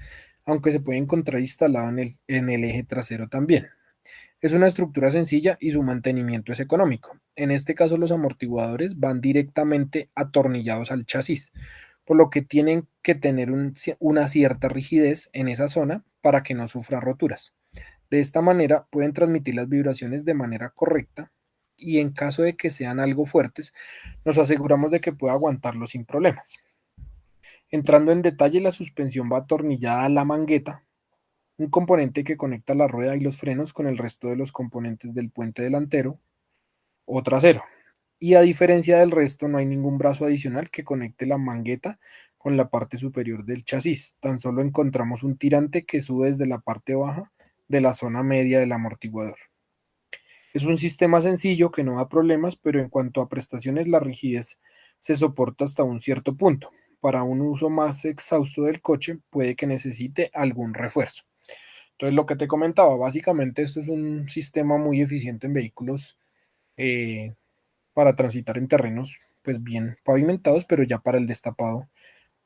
aunque se puede encontrar instalado en el eje trasero también. Es una estructura sencilla y su mantenimiento es económico. En este caso, los amortiguadores van directamente atornillados al chasis, por lo que tienen que tener una cierta rigidez en esa zona para que no sufra roturas. De esta manera pueden transmitir las vibraciones de manera correcta y en caso de que sean algo fuertes, nos aseguramos de que pueda aguantarlo sin problemas. Entrando en detalle, la suspensión va atornillada a la mangueta, un componente que conecta la rueda y los frenos con el resto de los componentes del puente delantero o trasero. Y a diferencia del resto, no hay ningún brazo adicional que conecte la mangueta con la parte superior del chasis. Tan solo encontramos un tirante que sube desde la parte baja de la zona media del amortiguador. Es un sistema sencillo que no da problemas, pero en cuanto a prestaciones, la rigidez se soporta hasta un cierto punto. Para un uso más exhausto del coche, puede que necesite algún refuerzo. Entonces, lo que te comentaba, básicamente esto es un sistema muy eficiente en vehículos para transitar en terrenos pues bien pavimentados, pero ya para el destapado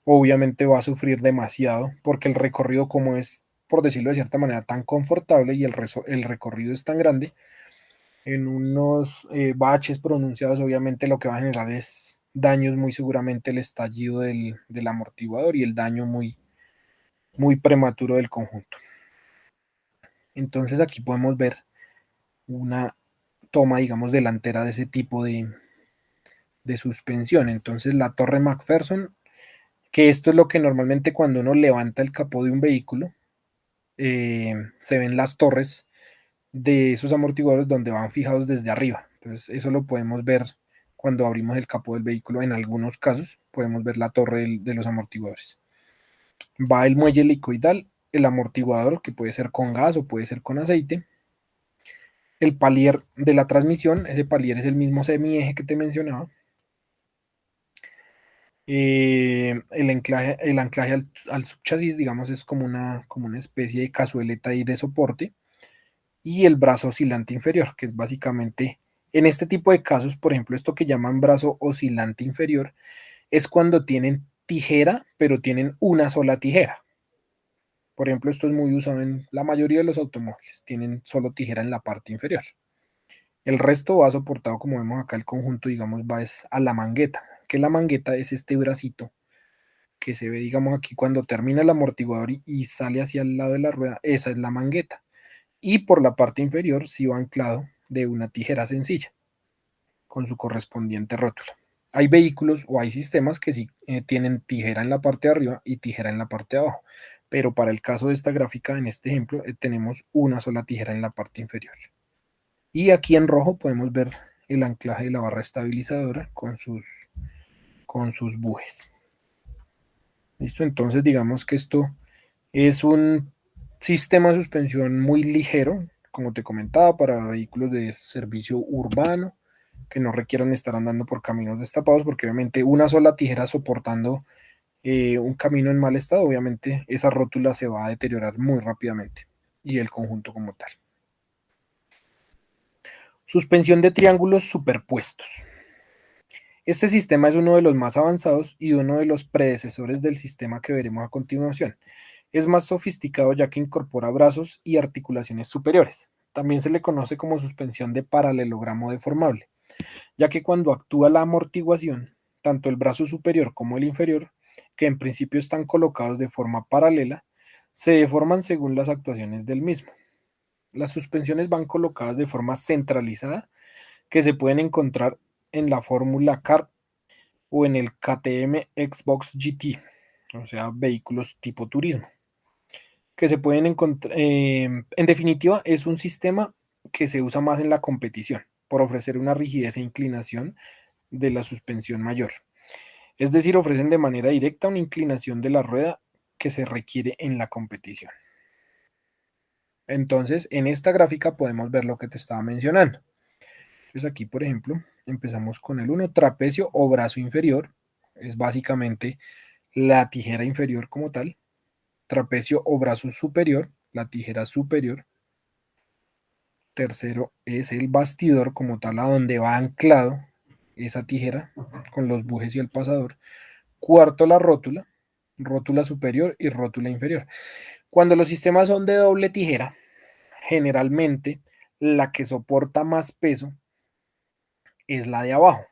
obviamente va a sufrir demasiado porque el recorrido como es por decirlo de cierta manera, tan confortable y el recorrido es tan grande, en unos baches pronunciados, obviamente lo que va a generar es daños, muy seguramente el estallido del amortiguador y el daño muy, muy prematuro del conjunto. Entonces aquí podemos ver una toma, digamos, delantera de ese tipo de suspensión. Entonces la torre McPherson, que esto es lo que normalmente cuando uno levanta el capó de un vehículo, se ven las torres de esos amortiguadores donde van fijados desde arriba. Entonces eso lo podemos ver cuando abrimos el capó del vehículo. En algunos casos podemos ver la torre de los amortiguadores. Va el muelle helicoidal, el amortiguador que puede ser con gas o puede ser con aceite, el palier de la transmisión, ese palier es el mismo semieje que te mencionaba, el anclaje al subchasis, digamos, es como una especie de cazueleta ahí de soporte, y el brazo oscilante inferior, que es básicamente, en este tipo de casos, por ejemplo, esto que llaman brazo oscilante inferior, es cuando tienen tijera, pero tienen una sola tijera. Por ejemplo, esto es muy usado en la mayoría de los automóviles, tienen solo tijera en la parte inferior. El resto va soportado, como vemos acá, el conjunto, digamos, va es a la mangueta, que la mangueta es este bracito que se ve, digamos, aquí cuando termina el amortiguador y sale hacia el lado de la rueda, esa es la mangueta. Y por la parte inferior sí va anclado de una tijera sencilla, con su correspondiente rótula. Hay vehículos o hay sistemas que sí tienen tijera en la parte de arriba y tijera en la parte de abajo, pero para el caso de esta gráfica, en este ejemplo, tenemos una sola tijera en la parte inferior. Y aquí en rojo podemos ver el anclaje de la barra estabilizadora con sus bujes. ¿Listo? Entonces digamos que esto es un sistema de suspensión muy ligero, como te comentaba, para vehículos de servicio urbano que no requieran estar andando por caminos destapados, porque obviamente una sola tijera soportando un camino en mal estado, obviamente esa rótula se va a deteriorar muy rápidamente y el conjunto como tal. Suspensión de triángulos superpuestos. Este sistema es uno de los más avanzados y uno de los predecesores del sistema que veremos a continuación. Es más sofisticado ya que incorpora brazos y articulaciones superiores. También se le conoce como suspensión de paralelogramo deformable, ya que cuando actúa la amortiguación, tanto el brazo superior como el inferior, que en principio están colocados de forma paralela, se deforman según las actuaciones del mismo. Las suspensiones van colocadas de forma centralizada, que se pueden encontrar en la fórmula CART o en el KTM Xbox GT, o sea, vehículos tipo turismo, que se pueden encontrar, en definitiva, es un sistema que se usa más en la competición, por ofrecer una rigidez e inclinación de la suspensión mayor. Es decir, ofrecen de manera directa una inclinación de la rueda que se requiere en la competición. Entonces, en esta gráfica podemos ver lo que te estaba mencionando. Entonces aquí, por ejemplo, empezamos con el 1, trapecio o brazo inferior. Es básicamente la tijera inferior como tal. Trapecio o brazo superior, la tijera superior. Tercero es el bastidor como tal, a donde va anclado esa tijera con los bujes y el pasador. Cuarto, la rótula, rótula superior y rótula inferior. Cuando los sistemas son de doble tijera, generalmente la que soporta más peso es la de abajo.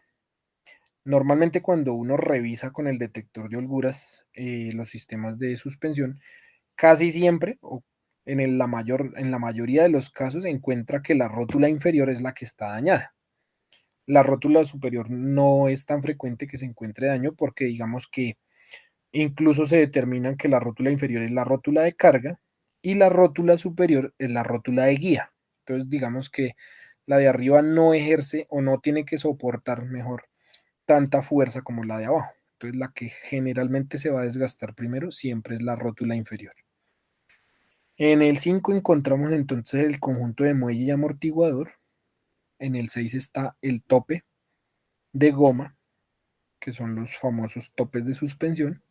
Normalmente cuando uno revisa con el detector de holguras los sistemas de suspensión, casi siempre, o en la mayoría de los casos, se encuentra que la rótula inferior es la que está dañada. La rótula superior no es tan frecuente que se encuentre daño porque digamos que incluso se determinan que la rótula inferior es la rótula de carga y la rótula superior es la rótula de guía. Entonces digamos que la de arriba no ejerce o no tiene que soportar mejor tanta fuerza como la de abajo. Entonces la que generalmente se va a desgastar primero siempre es la rótula inferior. En el 5 encontramos entonces el conjunto de muelle y amortiguador. En el 6 está el tope de goma, que son los famosos topes de suspensión.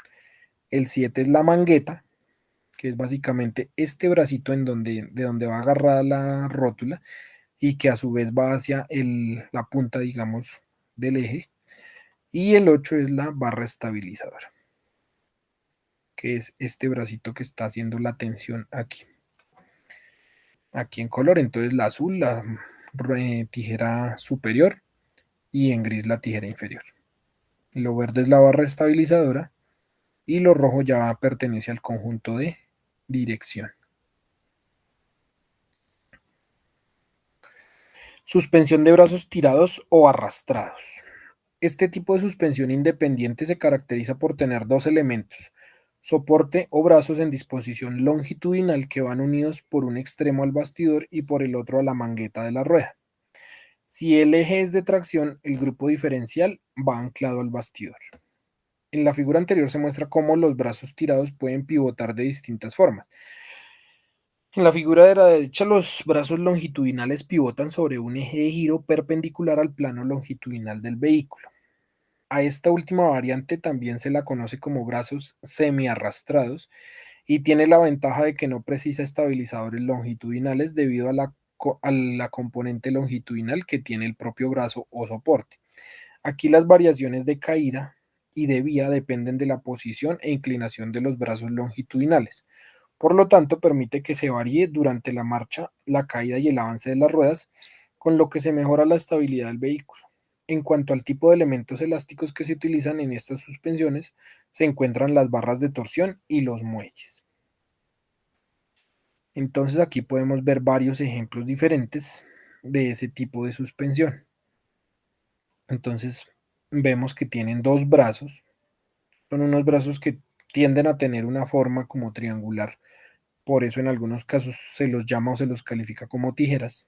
El 7 es la mangueta, que es básicamente este bracito de donde va agarrada la rótula y que a su vez va hacia la punta, digamos, del eje. Y el 8 es la barra estabilizadora, que es este bracito que está haciendo la tensión aquí. Aquí en color, entonces la azul, la tijera superior, y en gris la tijera inferior. Lo verde es la barra estabilizadora y lo rojo ya pertenece al conjunto de dirección. Suspensión de brazos tirados o arrastrados. Este tipo de suspensión independiente se caracteriza por tener dos elementos: soporte o brazos en disposición longitudinal que van unidos por un extremo al bastidor y por el otro a la mangueta de la rueda. Si el eje es de tracción, el grupo diferencial va anclado al bastidor. En la figura anterior se muestra cómo los brazos tirados pueden pivotar de distintas formas. En la figura de la derecha, los brazos longitudinales pivotan sobre un eje de giro perpendicular al plano longitudinal del vehículo. A esta última variante también se la conoce como brazos semi-arrastrados y tiene la ventaja de que no precisa estabilizadores longitudinales debido a la componente longitudinal que tiene el propio brazo o soporte. Aquí las variaciones de caída y de vía dependen de la posición e inclinación de los brazos longitudinales. Por lo tanto, permite que se varíe durante la marcha la caída y el avance de las ruedas, con lo que se mejora la estabilidad del vehículo. En cuanto al tipo de elementos elásticos que se utilizan en estas suspensiones, se encuentran las barras de torsión y los muelles. Entonces aquí podemos ver varios ejemplos diferentes de ese tipo de suspensión. Entonces vemos que tienen dos brazos. Son unos brazos que tienden a tener una forma como triangular. Por eso en algunos casos se los llama o se los califica como tijeras.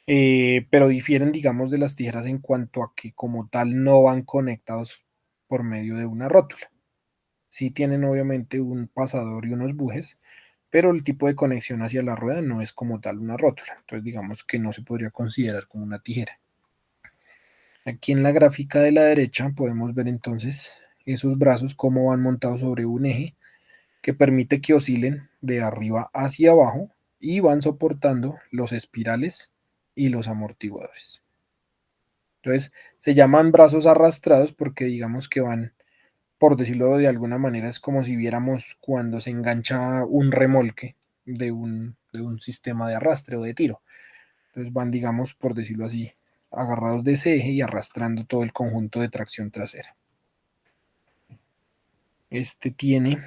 Pero difieren, digamos, de las tijeras en cuanto a que como tal no van conectados por medio de una rótula. Sí tienen obviamente un pasador y unos bujes, pero el tipo de conexión hacia la rueda no es como tal una rótula. Entonces digamos que no se podría considerar como una tijera. Aquí en la gráfica de la derecha podemos ver entonces esos brazos cómo van montados sobre un eje que permite que oscilen de arriba hacia abajo y van soportando los espirales y los amortiguadores. Entonces se llaman brazos arrastrados porque digamos que van, por decirlo de alguna manera, es como si viéramos cuando se engancha un remolque de un sistema de arrastre o de tiro. Entonces van, digamos, por decirlo así, agarrados de ese eje y arrastrando todo el conjunto de tracción trasera. Este tiene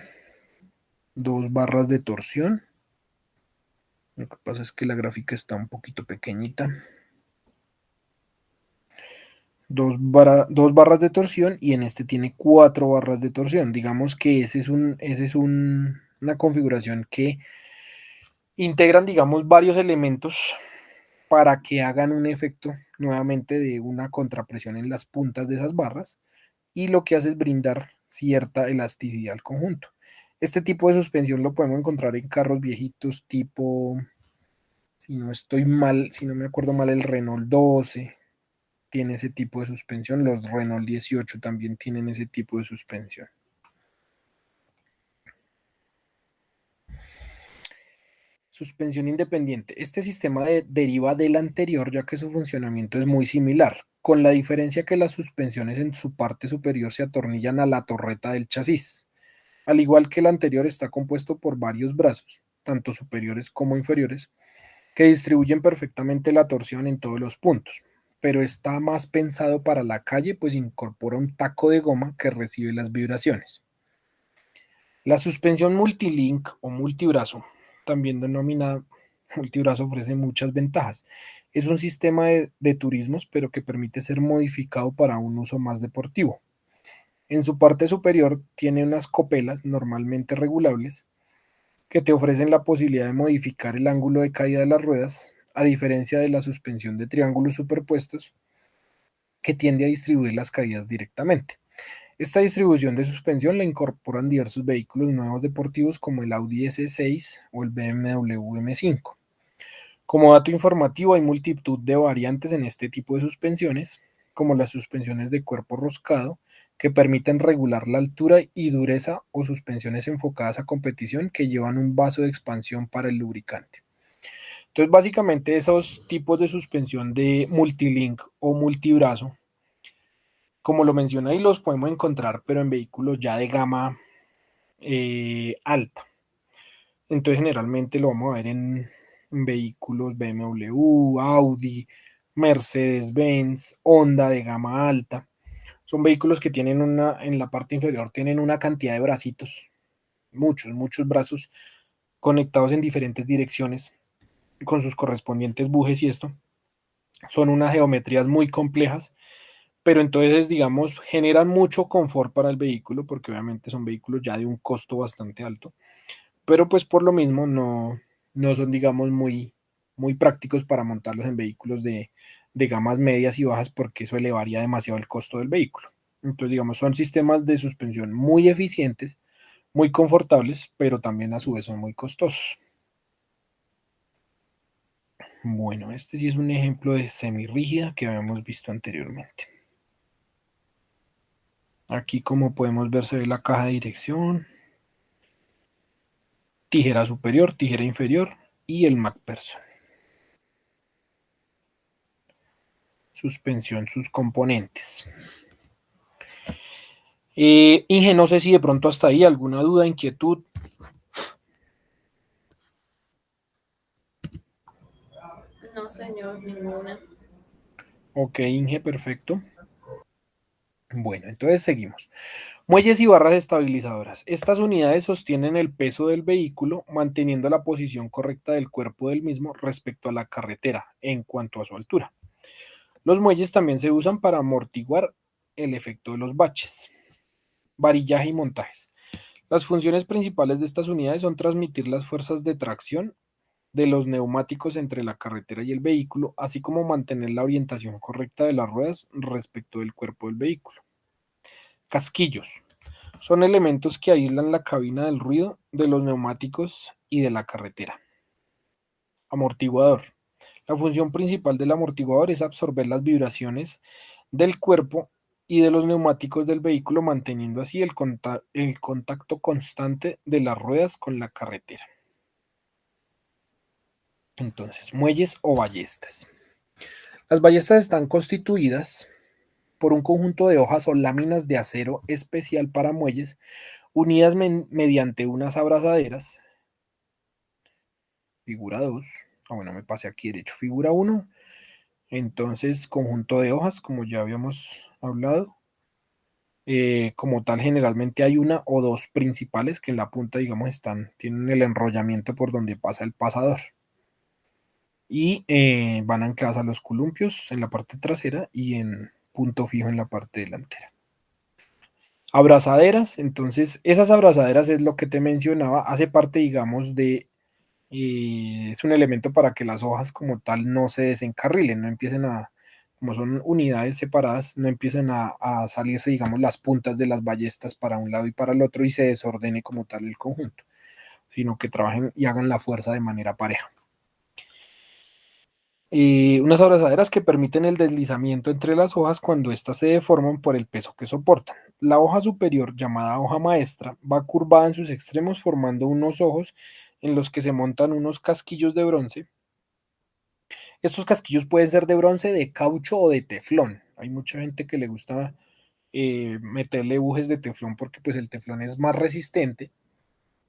dos barras de torsión. Lo que pasa es que la gráfica está un poquito pequeñita. Dos barras de torsión y en este tiene 4 barras de torsión. Digamos que esa es una configuración que integran, digamos, varios elementos para que hagan un efecto nuevamente de una contrapresión en las puntas de esas barras, y lo que hace es brindar cierta elasticidad al conjunto. Este tipo de suspensión lo podemos encontrar en carros viejitos tipo, si no estoy mal, si no me acuerdo mal, el Renault 12 tiene ese tipo de suspensión, los Renault 18 también tienen ese tipo de suspensión. Suspensión independiente. Este sistema deriva del anterior, ya que su funcionamiento es muy similar, con la diferencia que las suspensiones en su parte superior se atornillan a la torreta del chasis. Al igual que el anterior, está compuesto por varios brazos, tanto superiores como inferiores, que distribuyen perfectamente la torsión en todos los puntos, pero está más pensado para la calle, pues incorpora un taco de goma que recibe las vibraciones. La suspensión multilink o multibrazo, también denominada multibrazo, ofrece muchas ventajas. Es un sistema de turismos, pero que permite ser modificado para un uso más deportivo. En su parte superior tiene unas copelas normalmente regulables que te ofrecen la posibilidad de modificar el ángulo de caída de las ruedas, a diferencia de la suspensión de triángulos superpuestos, que tiende a distribuir las caídas directamente. Esta distribución de suspensión la incorporan diversos vehículos nuevos deportivos como el Audi S6 o el BMW M5. Como dato informativo, hay multitud de variantes en este tipo de suspensiones, como las suspensiones de cuerpo roscado, que permiten regular la altura y dureza, o suspensiones enfocadas a competición que llevan un vaso de expansión para el lubricante. Entonces, básicamente esos tipos de suspensión de multilink o multibrazo, como lo mencioné ahí, los podemos encontrar, pero en vehículos ya de gama alta. Entonces generalmente lo vamos a ver en vehículos BMW, Audi, Mercedes-Benz, Honda de gama alta. Son vehículos que tienen en la parte inferior tienen una cantidad de bracitos, muchos brazos conectados en diferentes direcciones con sus correspondientes bujes y esto. Son unas geometrías muy complejas, pero entonces, digamos, generan mucho confort para el vehículo, porque obviamente son vehículos ya de un costo bastante alto, pero pues por lo mismo no son, digamos, muy prácticos para montarlos en vehículos de gamas medias y bajas, porque eso elevaría demasiado el costo del vehículo. Entonces, digamos, son sistemas de suspensión muy eficientes, muy confortables, pero también a su vez son muy costosos. Bueno, este sí es un ejemplo de semirrígida que habíamos visto anteriormente. Aquí, como podemos ver, se ve la caja de dirección, tijera superior, tijera inferior y el MacPherson. Suspensión, sus componentes. Inge, no sé si de pronto hasta ahí alguna duda, inquietud. No, señor, ninguna. Ok, Inge, perfecto. Bueno, entonces seguimos. Muelles y barras estabilizadoras. Estas unidades sostienen el peso del vehículo, manteniendo la posición correcta del cuerpo del mismo respecto a la carretera en cuanto a su altura. Los muelles también se usan para amortiguar el efecto de los baches. Varillaje y montajes. Las funciones principales de estas unidades son transmitir las fuerzas de tracción de los neumáticos entre la carretera y el vehículo, así como mantener la orientación correcta de las ruedas respecto del cuerpo del vehículo. Casquillos. Son elementos que aíslan la cabina del ruido de los neumáticos y de la carretera. Amortiguador. La función principal del amortiguador es absorber las vibraciones del cuerpo y de los neumáticos del vehículo, manteniendo así el contacto constante de las ruedas con la carretera. Entonces, muelles o ballestas. Las ballestas están constituidas por un conjunto de hojas o láminas de acero especial para muelles, unidas mediante unas abrazaderas. Figura 2. Bueno, me pasé aquí derecho. Figura 1. Entonces, conjunto de hojas, como ya habíamos hablado. Como tal, generalmente hay una o dos principales que en la punta, digamos, tienen el enrollamiento por donde pasa el pasador. Y van ancladas a los columpios en la parte trasera y en punto fijo en la parte delantera. Abrazaderas, entonces esas abrazaderas es lo que te mencionaba, hace parte, digamos, es un elemento para que las hojas como tal no se desencarrilen, no empiecen como son unidades separadas, no empiecen a salirse, digamos, las puntas de las ballestas para un lado y para el otro y se desordene como tal el conjunto, sino que trabajen y hagan la fuerza de manera pareja. Unas abrazaderas que permiten el deslizamiento entre las hojas cuando éstas se deforman por el peso que soportan. La hoja superior, llamada hoja maestra, va curvada en sus extremos formando unos ojos en los que se montan unos casquillos de bronce. Estos casquillos pueden ser de bronce, de caucho o de teflón. Hay mucha gente que le gusta meterle bujes de teflón porque pues el teflón es más resistente.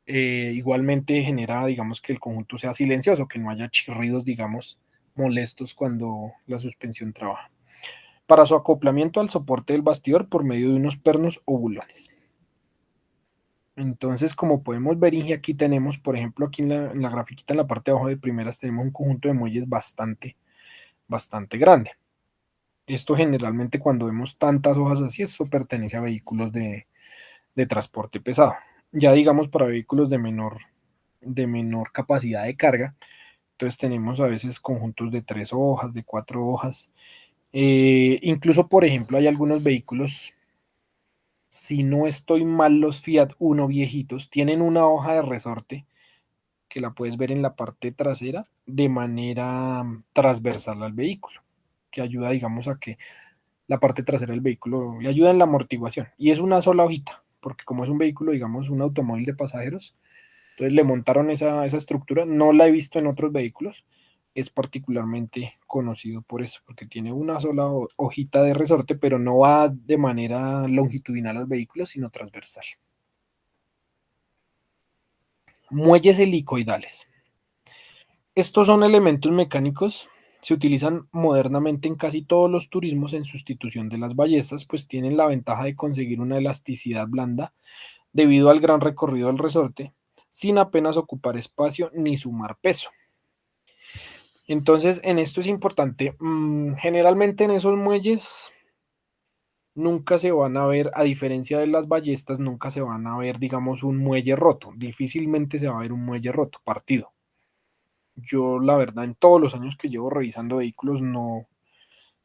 Igualmente genera, digamos, que el conjunto sea silencioso, que no haya chirridos, digamos, molestos cuando la suspensión trabaja. Para su acoplamiento al soporte del bastidor por medio de unos pernos o bulones. Entonces, como podemos ver, Inge, aquí tenemos, por ejemplo, aquí en la grafiquita en la parte de abajo de primeras, tenemos un conjunto de muelles bastante grande. Esto generalmente cuando vemos tantas hojas así, esto pertenece a vehículos de transporte pesado. Ya digamos para vehículos de menor capacidad de carga, entonces tenemos a veces conjuntos de 3 hojas, de 4 hojas. Incluso, por ejemplo, hay algunos vehículos, si no estoy mal, los Fiat Uno viejitos, tienen una hoja de resorte que la puedes ver en la parte trasera de manera transversal al vehículo, que ayuda, digamos, a que la parte trasera del vehículo le ayuda en la amortiguación. Y es una sola hojita, porque como es un vehículo, digamos, un automóvil de pasajeros, entonces le montaron esa estructura. No la he visto en otros vehículos. Es particularmente conocido por eso, porque tiene una sola hojita de resorte, pero no va de manera longitudinal al vehículo, sino transversal. Muelles helicoidales. Estos son elementos mecánicos, se utilizan modernamente en casi todos los turismos en sustitución de las ballestas, pues tienen la ventaja de conseguir una elasticidad blanda debido al gran recorrido del resorte, sin apenas ocupar espacio ni sumar peso. Entonces, en esto es importante, generalmente en esos muelles nunca se van a ver, a diferencia de las ballestas, nunca se van a ver, digamos, un muelle roto, difícilmente se va a ver un muelle roto, partido. Yo, la verdad, en todos los años que llevo revisando vehículos, no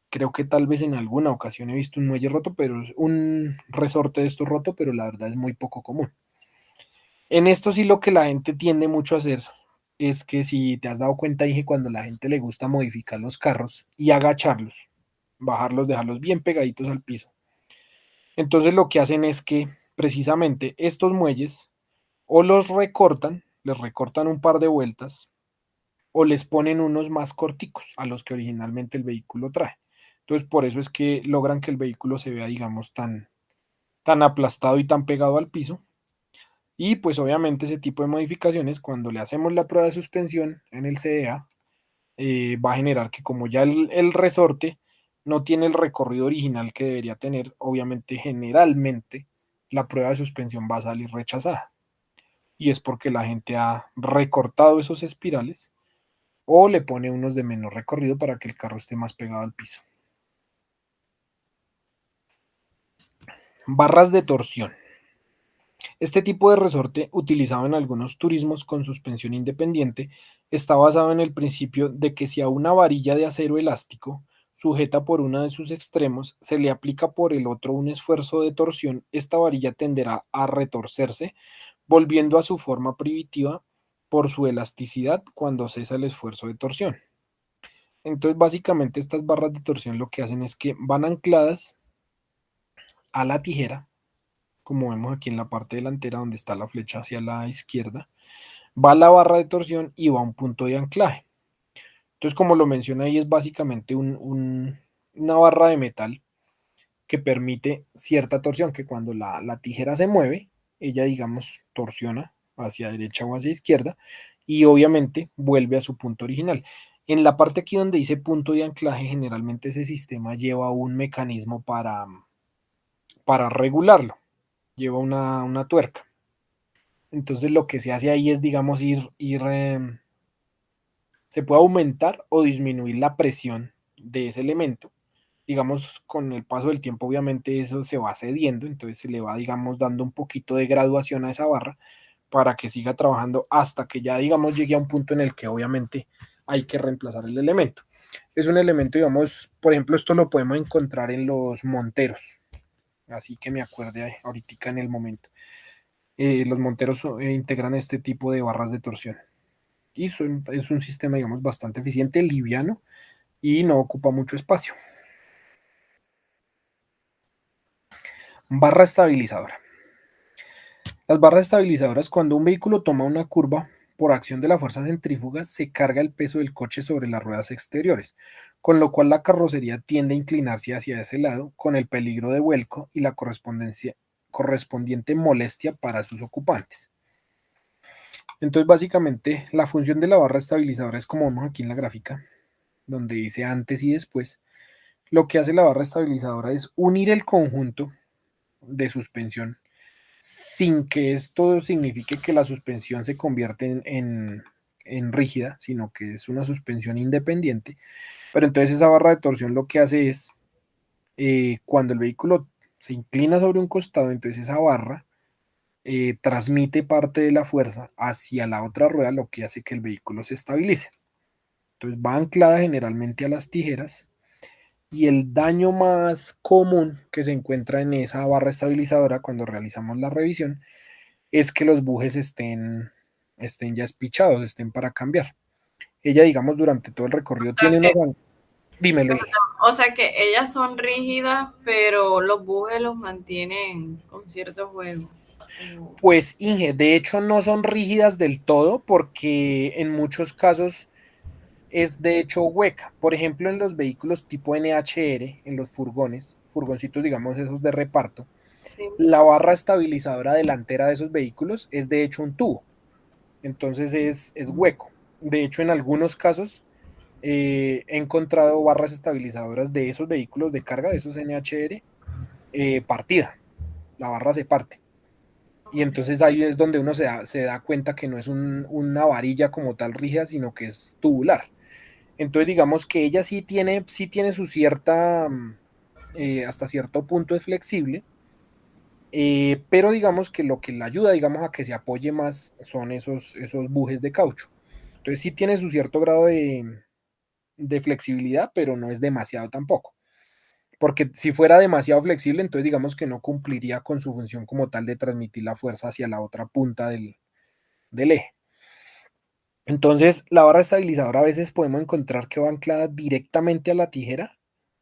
creo que tal vez en alguna ocasión he visto un muelle roto, pero es un resorte de estos roto, pero la verdad es muy poco común. En esto sí lo que la gente tiende mucho a hacer es que si te has dado cuenta, dije, cuando a la gente le gusta modificar los carros y agacharlos, bajarlos, dejarlos bien pegaditos al piso. Entonces lo que hacen es que precisamente estos muelles o los recortan, les recortan un par de vueltas o les ponen unos más corticos a los que originalmente el vehículo trae. Entonces por eso es que logran que el vehículo se vea, digamos, tan aplastado y tan pegado al piso. Y pues obviamente ese tipo de modificaciones, cuando le hacemos la prueba de suspensión en el CDA, va a generar que como ya el resorte no tiene el recorrido original que debería tener, obviamente generalmente la prueba de suspensión va a salir rechazada. Y es porque la gente ha recortado esos espirales o le pone unos de menor recorrido para que el carro esté más pegado al piso. Barras de torsión. Este tipo de resorte, utilizado en algunos turismos con suspensión independiente, está basado en el principio de que si a una varilla de acero elástico, sujeta por uno de sus extremos, se le aplica por el otro un esfuerzo de torsión, esta varilla tenderá a retorcerse, volviendo a su forma primitiva por su elasticidad cuando cesa el esfuerzo de torsión. Entonces, básicamente, estas barras de torsión lo que hacen es que van ancladas a la tijera, como vemos aquí en la parte delantera donde está la flecha hacia la izquierda, va la barra de torsión y va un punto de anclaje. Entonces, como lo menciona ahí, es básicamente una barra de metal que permite cierta torsión, que cuando la tijera se mueve, ella, digamos, torsiona hacia derecha o hacia izquierda y obviamente vuelve a su punto original. En la parte aquí donde dice punto de anclaje, generalmente ese sistema lleva un mecanismo para regularlo, lleva una tuerca. Entonces lo que se hace ahí es, digamos, se puede aumentar o disminuir la presión de ese elemento. Digamos, con el paso del tiempo, obviamente eso se va cediendo, entonces se le va, digamos, dando un poquito de graduación a esa barra para que siga trabajando hasta que ya, digamos, llegue a un punto en el que obviamente hay que reemplazar el elemento. Es un elemento, digamos, por ejemplo, esto lo podemos encontrar en los monteros, así que me acuerde ahorita en el momento. Los monteros integran este tipo de barras de torsión. Y es un sistema, digamos, bastante eficiente, liviano y no ocupa mucho espacio. Barra estabilizadora. Las barras estabilizadoras, cuando un vehículo toma una curva por acción de la fuerza centrífuga, se carga el peso del coche sobre las ruedas exteriores, con lo cual la carrocería tiende a inclinarse hacia ese lado, con el peligro de vuelco y la correspondiente molestia para sus ocupantes. Entonces, básicamente, la función de la barra estabilizadora es como vemos aquí en la gráfica, donde dice antes y después. Lo que hace la barra estabilizadora es unir el conjunto de suspensión sin que esto signifique que la suspensión se convierte en rígida, sino que es una suspensión independiente. Pero entonces esa barra de torsión lo que hace es, cuando el vehículo se inclina sobre un costado, entonces esa barra transmite parte de la fuerza hacia la otra rueda, lo que hace que el vehículo se estabilice. Entonces va anclada generalmente a las tijeras y el daño más común que se encuentra en esa barra estabilizadora cuando realizamos la revisión es que los bujes estén ya espichados, estén para cambiar. Ella, digamos, durante todo el recorrido tiene unos... Dímelo. O sea que ellas son rígidas, pero los bujes los mantienen con cierto juego. Pues, Inge, de hecho no son rígidas del todo porque en muchos casos es de hecho hueca. Por ejemplo, en los vehículos tipo NHR, en los furgoncitos, digamos, esos de reparto, Sí. la barra estabilizadora delantera de esos vehículos es de hecho un tubo. entonces es hueco. De hecho, en algunos casos he encontrado barras estabilizadoras de esos vehículos de carga, de esos NHR, partida. La barra se parte. Y entonces ahí es donde uno se da cuenta que no es una varilla como tal rígida, sino que es tubular. Entonces digamos que ella sí tiene su cierta, hasta cierto punto es flexible, pero digamos que lo que le ayuda, digamos, a que se apoye más son esos bujes de caucho. Entonces sí tiene su cierto grado de flexibilidad, pero no es demasiado tampoco. Porque si fuera demasiado flexible, entonces digamos que no cumpliría con su función como tal de transmitir la fuerza hacia la otra punta del eje. Entonces, la barra estabilizadora a veces podemos encontrar que va anclada directamente a la tijera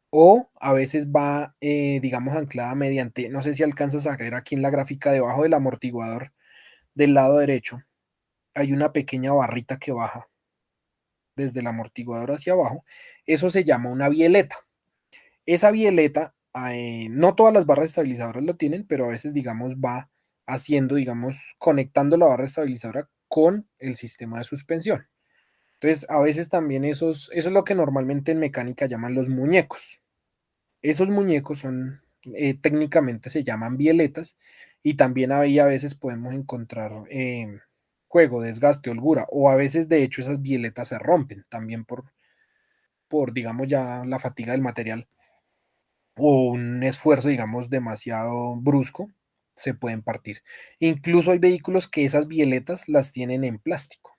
o a veces va, digamos, anclada mediante, no sé si alcanzas a ver aquí en la gráfica debajo del amortiguador del lado derecho, hay una pequeña barrita que baja desde el amortiguador hacia abajo. Eso se llama una bieleta. Esa bieleta, no todas las barras estabilizadoras lo tienen, pero a veces, digamos, va haciendo, digamos, conectando la barra estabilizadora con el sistema de suspensión. Entonces, a veces también eso es lo que normalmente en mecánica llaman los muñecos. Esos muñecos son, técnicamente se llaman bieletas y también ahí a veces podemos encontrar juego, desgaste, holgura o a veces de hecho esas bieletas se rompen también por digamos ya la fatiga del material o un esfuerzo digamos demasiado brusco se pueden partir. Incluso hay vehículos que esas bieletas las tienen en plástico,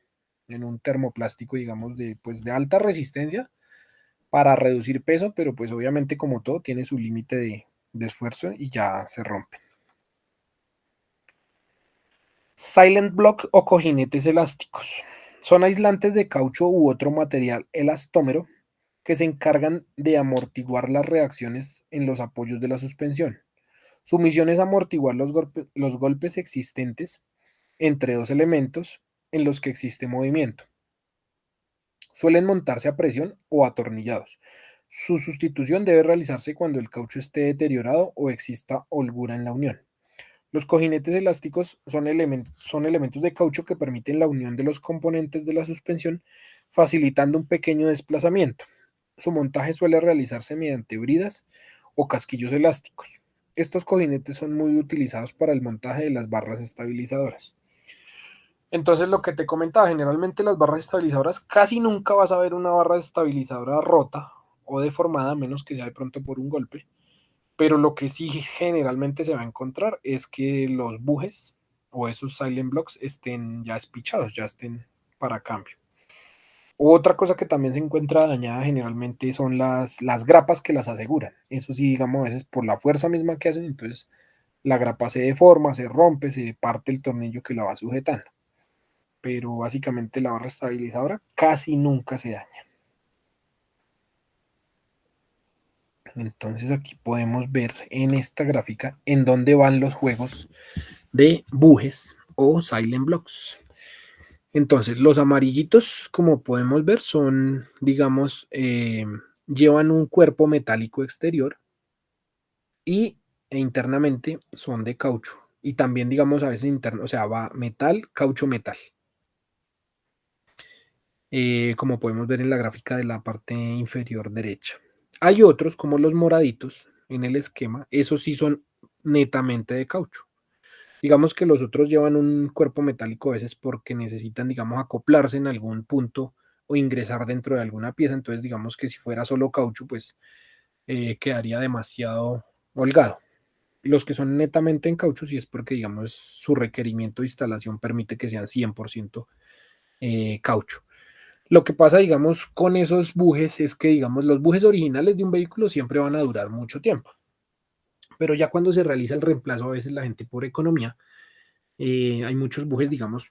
en un termoplástico digamos pues de alta resistencia para reducir peso, pero pues obviamente como todo tiene su límite de esfuerzo y ya se rompe. Silent block o cojinetes elásticos. Son aislantes de caucho u otro material elastómero que se encargan de amortiguar las reacciones en los apoyos de la suspensión. Su misión es amortiguar los golpes existentes entre dos elementos en los que existe movimiento. Suelen montarse a presión o atornillados. Su sustitución debe realizarse cuando el caucho esté deteriorado o exista holgura en la unión. Los cojinetes elásticos son elementos de caucho que permiten la unión de los componentes de la suspensión, facilitando un pequeño desplazamiento. Su montaje suele realizarse mediante bridas o casquillos elásticos. Estos cojinetes son muy utilizados para el montaje de las barras estabilizadoras. Entonces, lo que te comentaba, generalmente las barras estabilizadoras, casi nunca vas a ver una barra estabilizadora rota o deformada, a menos que sea de pronto por un golpe. Pero lo que sí generalmente se va a encontrar es que los bujes o esos silent blocks estén ya espichados, ya estén para cambio. Otra cosa que también se encuentra dañada generalmente son las grapas que las aseguran. Eso sí, digamos, a veces por la fuerza misma que hacen, entonces la grapa se deforma, se rompe, se parte el tornillo que la va sujetando. Pero básicamente la barra estabilizadora casi nunca se daña. Entonces aquí podemos ver en esta gráfica en dónde van los juegos de bujes o silent blocks. Entonces los amarillitos, como podemos ver, son, digamos, llevan un cuerpo metálico exterior y internamente son de caucho. Y también, digamos, a veces interno, o sea, va metal, caucho, metal. Como podemos ver en la gráfica de la parte inferior derecha. Hay otros, como los moraditos en el esquema, esos sí son netamente de caucho. Digamos que los otros llevan un cuerpo metálico a veces porque necesitan, digamos, acoplarse en algún punto o ingresar dentro de alguna pieza. Entonces, digamos que si fuera solo caucho, pues quedaría demasiado holgado. Los que son netamente en caucho, sí es porque, digamos, su requerimiento de instalación permite que sean 100% caucho. Lo que pasa, digamos, con esos bujes es que, digamos, los bujes originales de un vehículo siempre van a durar mucho tiempo. Pero ya cuando se realiza el reemplazo, a veces la gente por economía, hay muchos bujes, digamos,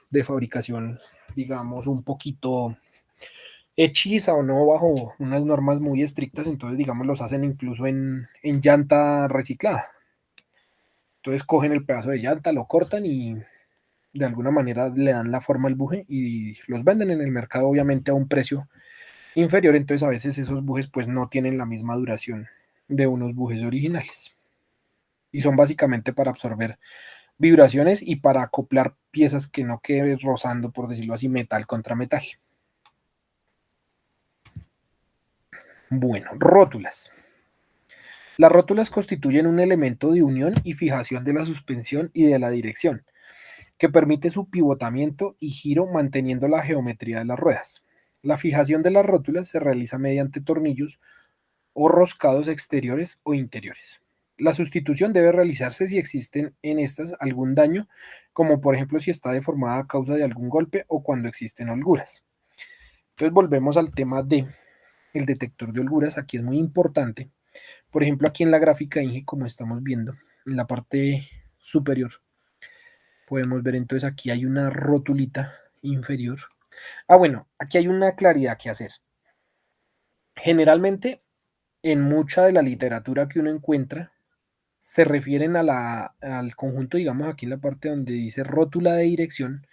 de fabricación, digamos, un poquito hechiza o no bajo unas normas muy estrictas, entonces, digamos, los hacen incluso en llanta reciclada. Entonces cogen el pedazo de llanta, lo cortan y de alguna manera le dan la forma al buje y los venden en el mercado, obviamente, a un precio inferior, entonces a veces esos bujes pues no tienen la misma duración de unos bujes originales y son básicamente para absorber vibraciones y para acoplar piezas que no quede rozando, por decirlo así, metal contra metal. Bueno, rótulas. Las rótulas constituyen un elemento de unión y fijación de la suspensión y de la dirección, que permite su pivotamiento y giro manteniendo la geometría de las ruedas. La fijación de las rótulas se realiza mediante tornillos o roscados exteriores o interiores. La sustitución debe realizarse si existen en estas algún daño, como por ejemplo si está deformada a causa de algún golpe o cuando existen holguras. Entonces volvemos al tema de el detector de holguras. Aquí es muy importante. Por ejemplo, aquí en la gráfica Inge, como estamos viendo, en la parte superior, podemos ver entonces aquí hay una rotulita inferior. Bueno, aquí hay una claridad que hacer. Generalmente, en mucha de la literatura que uno encuentra, se refieren al conjunto, digamos, aquí en la parte donde dice rótula de dirección.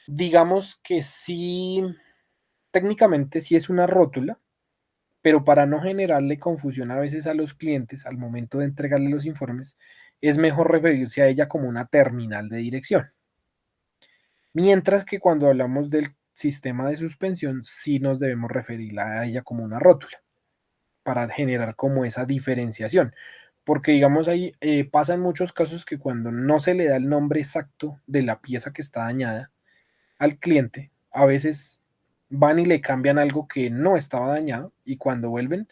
Digamos que sí, técnicamente sí es una rótula, pero para no generarle confusión a veces a los clientes al momento de entregarle los informes, es mejor referirse a ella como una terminal de dirección. Mientras que cuando hablamos del sistema de suspensión, sí nos debemos referir a ella como una rótula, para generar como esa diferenciación. Porque digamos ahí pasa en muchos casos que cuando no se le da el nombre exacto de la pieza que está dañada al cliente, a veces van y le cambian algo que no estaba dañado y cuando vuelven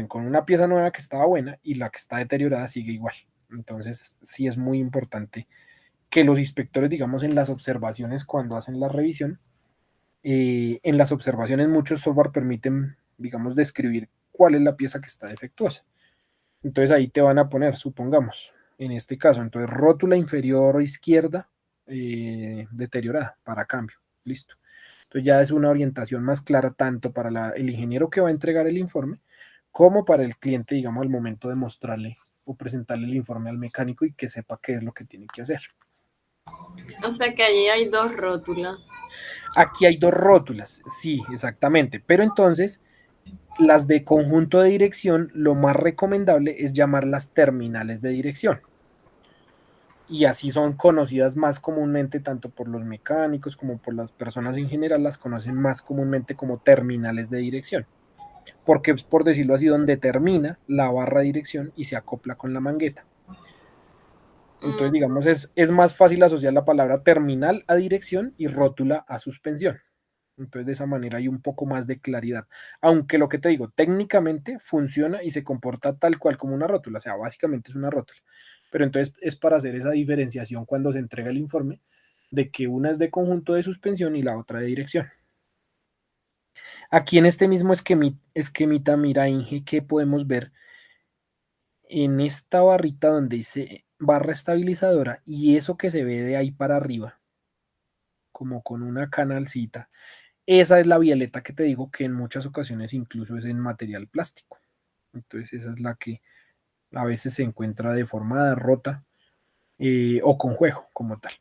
con una pieza nueva que estaba buena y la que está deteriorada sigue igual. Entonces sí es muy importante que los inspectores, digamos, en las observaciones, cuando hacen la revisión, en las observaciones muchos software permiten, digamos, describir cuál es la pieza que está defectuosa. Entonces ahí te van a poner, supongamos, en este caso, entonces rótula inferior izquierda deteriorada para cambio. Listo. Entonces ya es una orientación más clara tanto para el ingeniero que va a entregar el informe como para el cliente, digamos, al momento de mostrarle o presentarle el informe al mecánico y que sepa qué es lo que tiene que hacer. O sea que allí hay dos rótulas. Aquí hay dos rótulas, sí, exactamente, pero entonces las de conjunto de dirección, lo más recomendable es llamarlas terminales de dirección. Y así son conocidas más comúnmente tanto por los mecánicos como por las personas en general, las conocen más comúnmente como terminales de dirección. Porque es, por decirlo así, donde termina la barra de dirección y se acopla con la mangueta. Entonces, digamos, es más fácil asociar la palabra terminal a dirección y rótula a suspensión. Entonces, de esa manera hay un poco más de claridad. Aunque lo que te digo, técnicamente funciona y se comporta tal cual como una rótula. O sea, básicamente es una rótula. Pero entonces es para hacer esa diferenciación cuando se entrega el informe de que una es de conjunto de suspensión y la otra de dirección. Aquí en este mismo esquemita, mira, Inge, que podemos ver en esta barrita donde dice barra estabilizadora y eso que se ve de ahí para arriba, como con una canalcita. Esa es la violeta que te digo que en muchas ocasiones incluso es en material plástico. Entonces esa es la que a veces se encuentra deformada, rota o con juego como tal.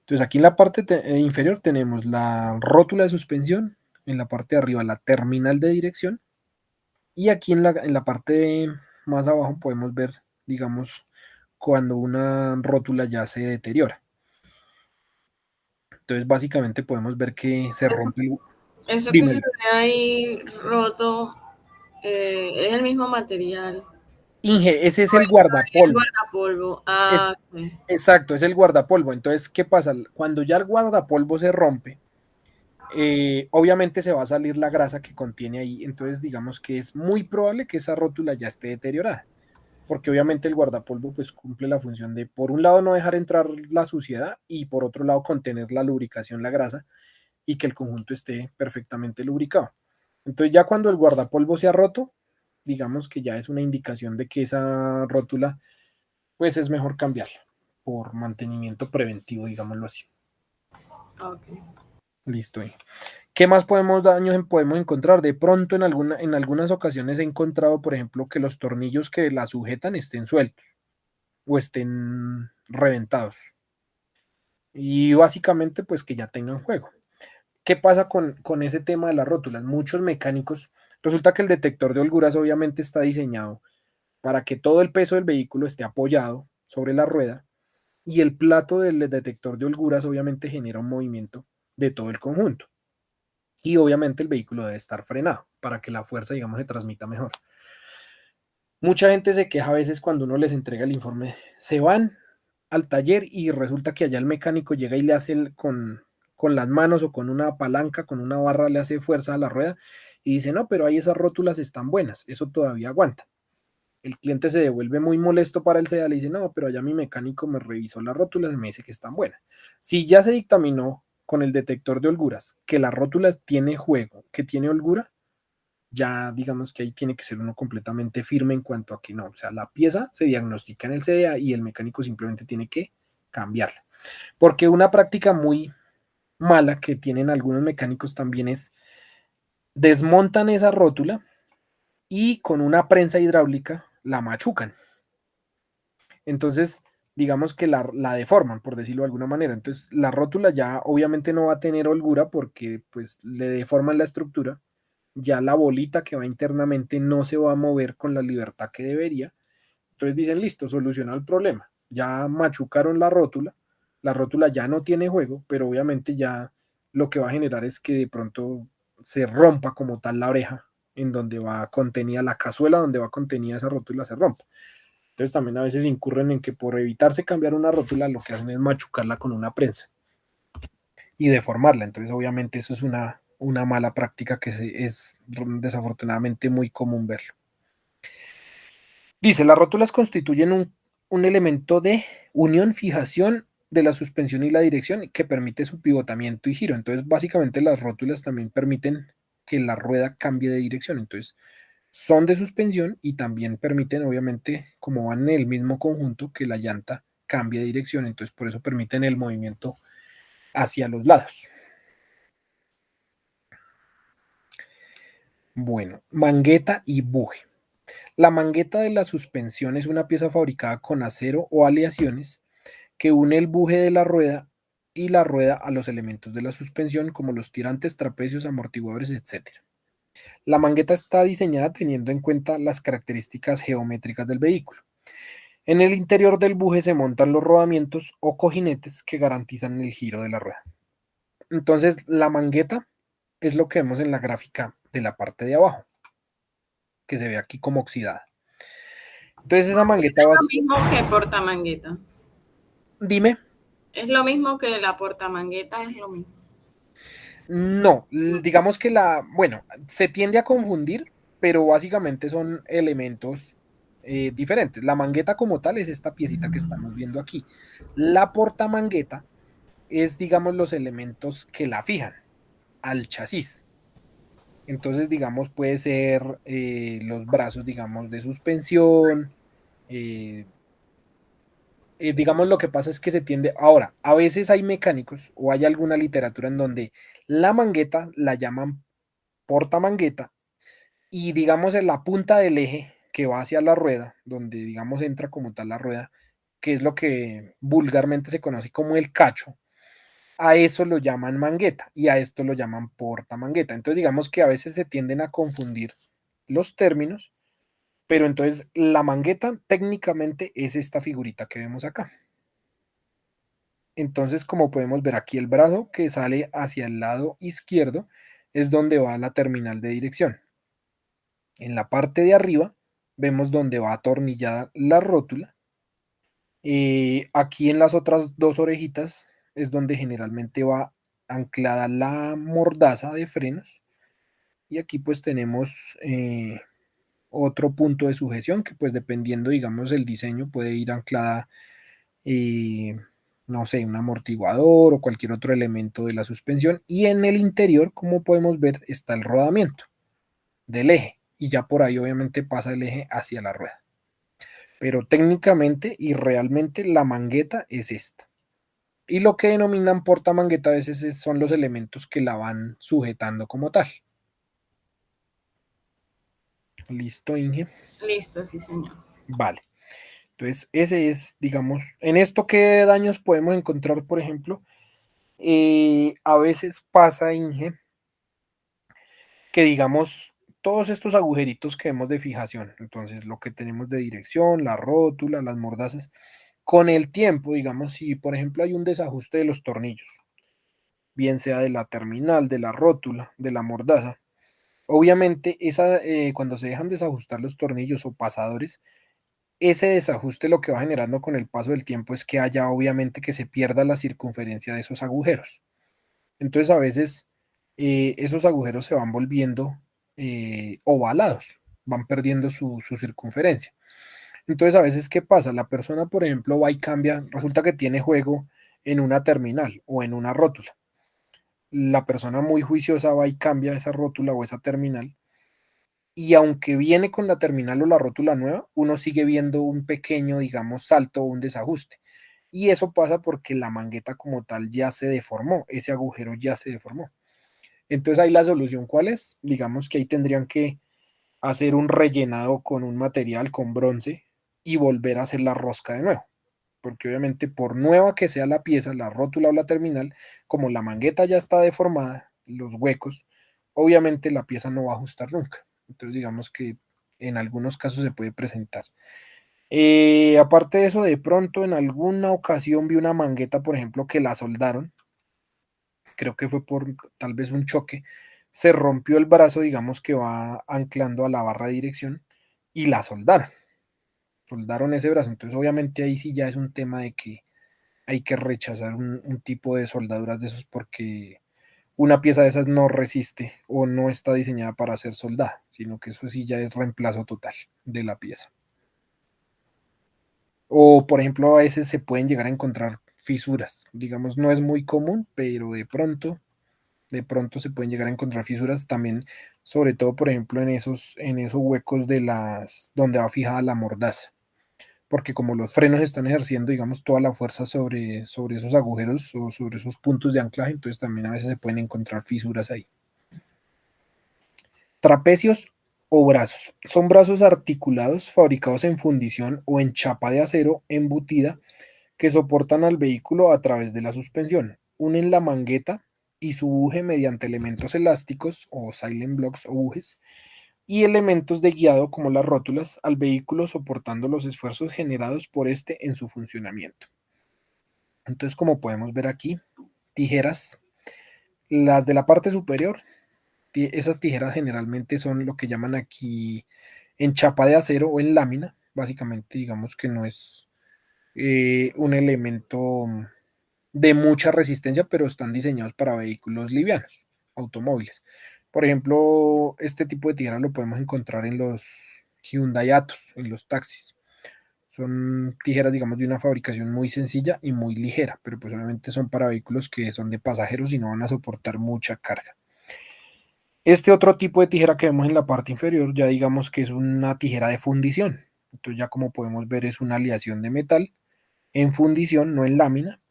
Entonces aquí en la parte inferior tenemos la rótula de suspensión, en la parte de arriba la terminal de dirección y aquí en la parte más abajo podemos ver, digamos, cuando una rótula ya se deteriora. Entonces básicamente podemos ver que se rompe. Eso que se Dímelo. ve ahí roto es el mismo material. Inge, ese es el El guardapolvo. guardapolvo. Es, exacto, es el guardapolvo. Entonces, ¿qué pasa? Cuando ya el guardapolvo se rompe, obviamente se va a salir la grasa que contiene ahí. Entonces, digamos que es muy probable que esa rótula ya esté deteriorada. Porque obviamente el guardapolvo pues cumple la función de, por un lado, no dejar entrar la suciedad y por otro lado, contener la lubricación, la grasa y que el conjunto esté perfectamente lubricado. Entonces, ya cuando el guardapolvo se ha roto, digamos que ya es una indicación de que esa rótula pues es mejor cambiarla por mantenimiento preventivo, digámoslo así. Okay. Listo. ¿Qué más daños podemos encontrar? De pronto en algunas ocasiones he encontrado, por ejemplo, que los tornillos que la sujetan estén sueltos o estén reventados. Y básicamente pues que ya tengan juego. ¿Qué pasa con ese tema de las rótulas? Muchos mecánicos, resulta que el detector de holguras obviamente está diseñado para que todo el peso del vehículo esté apoyado sobre la rueda y el plato del detector de holguras obviamente genera un movimiento de todo el conjunto. Y obviamente el vehículo debe estar frenado para que la fuerza, digamos, se transmita mejor. Mucha gente se queja a veces cuando uno les entrega el informe. Se van al taller y resulta que allá el mecánico llega y le hace con las manos o con una palanca, con una barra, le hace fuerza a la rueda y dice, no, pero ahí esas rótulas están buenas, eso todavía aguanta. El cliente se devuelve muy molesto para el SEA, le dice, no, pero allá mi mecánico me revisó las rótulas y me dice que están buenas. Si ya se dictaminó con el detector de holguras que la rótula tiene juego, que tiene holgura, ya digamos que ahí tiene que ser uno completamente firme en cuanto a que no, o sea, la pieza se diagnostica en el CDA y el mecánico simplemente tiene que cambiarla. Porque una práctica muy mala que tienen algunos mecánicos también es desmontan esa rótula y con una prensa hidráulica la machucan. Entonces, digamos que la deforman, por decirlo de alguna manera. Entonces, la rótula ya obviamente no va a tener holgura porque pues le deforman la estructura. Ya la bolita que va internamente no se va a mover con la libertad que debería. Entonces dicen, listo, solucionado el problema. Ya machucaron la rótula ya no tiene juego, pero obviamente ya lo que va a generar es que de pronto se rompa como tal la oreja en donde va contenida la cazuela, donde va contenida esa rótula, se rompa. Entonces también a veces incurren en que por evitarse cambiar una rótula, lo que hacen es machucarla con una prensa y deformarla. Entonces obviamente eso es una mala práctica que es desafortunadamente muy común verlo. Dice, las rótulas constituyen un elemento de unión, fijación de la suspensión y la dirección que permite su pivotamiento y giro. Entonces, básicamente las rótulas también permiten que la rueda cambie de dirección. Entonces, son de suspensión y también permiten, obviamente, como van en el mismo conjunto, que la llanta cambie de dirección. Entonces, por eso permiten el movimiento hacia los lados. Bueno, mangueta y buje. La mangueta de la suspensión es una pieza fabricada con acero o aleaciones que une el buje de la rueda y la rueda a los elementos de la suspensión como los tirantes, trapecios, amortiguadores, etc. La mangueta está diseñada teniendo en cuenta las características geométricas del vehículo. En el interior del buje se montan los rodamientos o cojinetes que garantizan el giro de la rueda. Entonces, la mangueta es lo que vemos en la gráfica de la parte de abajo, que se ve aquí como oxidada. Entonces, esa mangueta va... Es lo mismo que portamangueta. Dime. Es lo mismo que la portamangueta, es lo mismo. No, digamos que bueno, se tiende a confundir, pero básicamente son elementos diferentes. La mangueta como tal es esta piecita que estamos viendo aquí. La portamangueta es, digamos, los elementos que la fijan al chasis. Entonces, digamos, puede ser los brazos, digamos, de suspensión. Digamos, lo que pasa es que se tiende... Ahora, a veces hay mecánicos o hay alguna literatura en donde la mangueta la llaman portamangueta y digamos en la punta del eje que va hacia la rueda, donde digamos entra como tal la rueda, que es lo que vulgarmente se conoce como el cacho, a eso lo llaman mangueta y a esto lo llaman portamangueta. Entonces digamos que a veces se tienden a confundir los términos, pero entonces la mangueta técnicamente es esta figurita que vemos acá. Entonces, como podemos ver aquí, el brazo que sale hacia el lado izquierdo es donde va la terminal de dirección. En la parte de arriba vemos donde va atornillada la rótula. Aquí en las otras dos orejitas es donde generalmente va anclada la mordaza de frenos. Y aquí pues tenemos otro punto de sujeción que pues dependiendo digamos el diseño puede ir anclada no sé, un amortiguador o cualquier otro elemento de la suspensión. Y en el interior, como podemos ver, está el rodamiento del eje. Y ya por ahí obviamente pasa el eje hacia la rueda. Pero técnicamente y realmente la mangueta es esta. Y lo que denominan portamangueta a veces son los elementos que la van sujetando como tal. ¿Listo, Inge? Listo, sí, señor. Vale. Entonces, ese es, digamos, en esto qué daños podemos encontrar, por ejemplo. A veces pasa, Inge, que digamos todos estos agujeritos que vemos de fijación, entonces lo que tenemos de dirección, la rótula, las mordazas, Con el tiempo, digamos, si por ejemplo hay un desajuste de los tornillos, bien sea de la terminal, de la rótula, de la mordaza, obviamente cuando se dejan desajustar los tornillos o pasadores, ese desajuste lo que va generando con el paso del tiempo es que haya obviamente que se pierda la circunferencia de esos agujeros. Entonces a veces esos agujeros se van volviendo ovalados, van perdiendo su circunferencia. Entonces a veces, ¿qué pasa? La persona, por ejemplo, va y cambia, resulta que tiene juego en una terminal o en una rótula. La persona muy juiciosa va y cambia esa rótula o esa terminal, y aunque viene con la terminal o la rótula nueva, uno sigue viendo un pequeño, digamos, salto o un desajuste. Y eso pasa porque la mangueta como tal ya se deformó, ese agujero ya se deformó. Entonces ahí la solución, ¿cuál es? Digamos que ahí tendrían que hacer un rellenado con un material, con bronce, y volver a hacer la rosca de nuevo. Porque obviamente por nueva que sea la pieza, la rótula o la terminal, como la mangueta ya está deformada, los huecos, obviamente la pieza no va a ajustar nunca. Entonces digamos que en algunos casos se puede presentar. Aparte de eso, de pronto en alguna ocasión vi una mangueta, por ejemplo, que la soldaron, creo que fue por tal vez un choque, se rompió el brazo, digamos que va anclando a la barra de dirección y la soldaron ese brazo. Entonces obviamente ahí sí ya es un tema de que hay que rechazar un tipo de soldaduras de esos porque una pieza de esas no resiste o no está diseñada para ser soldada, sino que eso sí ya es reemplazo total de la pieza. O por ejemplo a veces se pueden llegar a encontrar fisuras, digamos no es muy común, pero de pronto se pueden llegar a encontrar fisuras también, sobre todo por ejemplo en esos huecos de las donde va fijada la mordaza, porque como los frenos están ejerciendo, digamos, toda la fuerza sobre esos agujeros o sobre esos puntos de anclaje, entonces también a veces se pueden encontrar fisuras ahí. Trapecios o brazos. Son brazos articulados fabricados en fundición o en chapa de acero embutida que soportan al vehículo a través de la suspensión. Unen la mangueta y su buje mediante elementos elásticos o silent blocks o bujes y elementos de guiado como las rótulas al vehículo soportando los esfuerzos generados por este en su funcionamiento. Entonces, como podemos ver aquí, tijeras, las de la parte superior, esas tijeras generalmente son lo que llaman aquí en chapa de acero o en lámina. Básicamente, digamos que no es un elemento de mucha resistencia, pero están diseñados para vehículos livianos, automóviles. Por ejemplo, este tipo de tijera lo podemos encontrar en los Hyundai Atos, en los taxis. Son tijeras, digamos, de una fabricación muy sencilla y muy ligera, pero pues obviamente son para vehículos que son de pasajeros y no van a soportar mucha carga. Este otro tipo de tijera que vemos en la parte inferior, ya digamos que es una tijera de fundición. Entonces ya como podemos ver es una aleación de metal en fundición, no en lámina,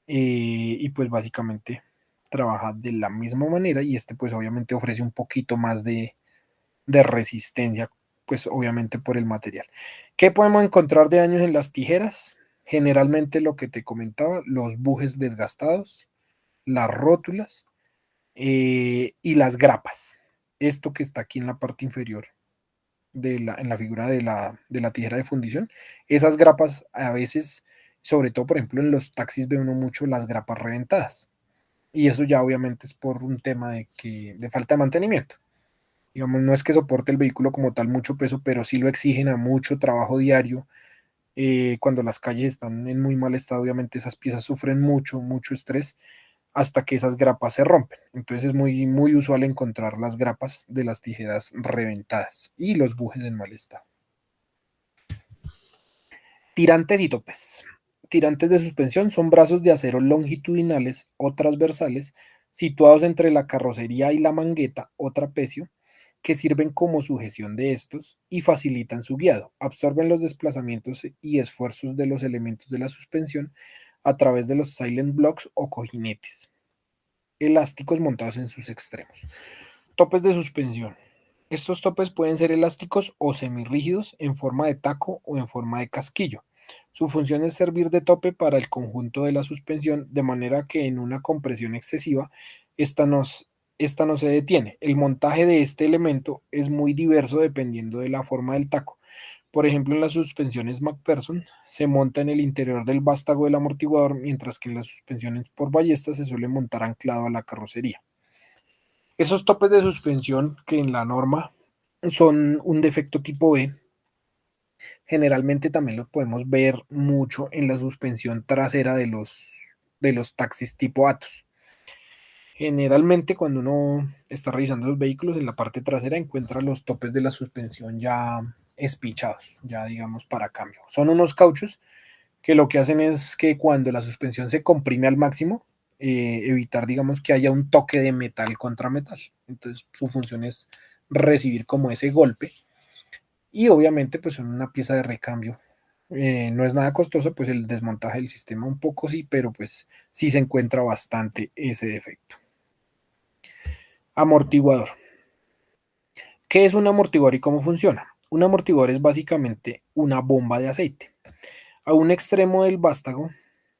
y pues básicamente trabaja de la misma manera y este pues obviamente ofrece un poquito más de resistencia, pues obviamente por el material. ¿Qué podemos encontrar de daños en las tijeras? Generalmente lo que te comentaba, los bujes desgastados, las rótulas y las grapas. Esto que está aquí en la parte inferior en la figura de la tijera de fundición, esas grapas a veces, sobre todo por ejemplo en los taxis ve uno mucho las grapas reventadas. Y eso ya obviamente es por un tema de falta de mantenimiento. Digamos, no es que soporte el vehículo como tal mucho peso, pero sí lo exigen a mucho trabajo diario. Cuando las calles están en muy mal estado, obviamente esas piezas sufren mucho, mucho estrés hasta que esas grapas se rompen. Entonces es muy, muy usual encontrar las grapas de las tijeras reventadas y los bujes en mal estado. Tirantes y topes. Tirantes de suspensión son brazos de acero longitudinales o transversales situados entre la carrocería y la mangueta o trapecio que sirven como sujeción de estos y facilitan su guiado. Absorben los desplazamientos y esfuerzos de los elementos de la suspensión a través de los silent blocks o cojinetes elásticos montados en sus extremos. Topes de suspensión. Estos topes pueden ser elásticos o semirrígidos en forma de taco o en forma de casquillo. Su función es servir de tope para el conjunto de la suspensión, de manera que en una compresión excesiva, esta no se detiene. El montaje de este elemento es muy diverso dependiendo de la forma del taco. Por ejemplo, en las suspensiones McPherson se monta en el interior del vástago del amortiguador, mientras que en las suspensiones por ballesta se suele montar anclado a la carrocería. Esos topes de suspensión que en la norma son un defecto tipo B, generalmente también lo podemos ver mucho en la suspensión trasera de los taxis tipo Atos. Generalmente cuando uno está revisando los vehículos en la parte trasera encuentra los topes de la suspensión ya espichados, ya digamos para cambio. Son unos cauchos que lo que hacen es que cuando la suspensión se comprime al máximo, evitar digamos que haya un toque de metal contra metal. Entonces su función es recibir como ese golpe y obviamente pues son una pieza de recambio. No es nada costoso, pues el desmontaje del sistema un poco sí, pero pues sí se encuentra bastante ese defecto. Amortiguador. ¿Qué es un amortiguador y cómo funciona? Un amortiguador es básicamente una bomba de aceite. A un extremo del vástago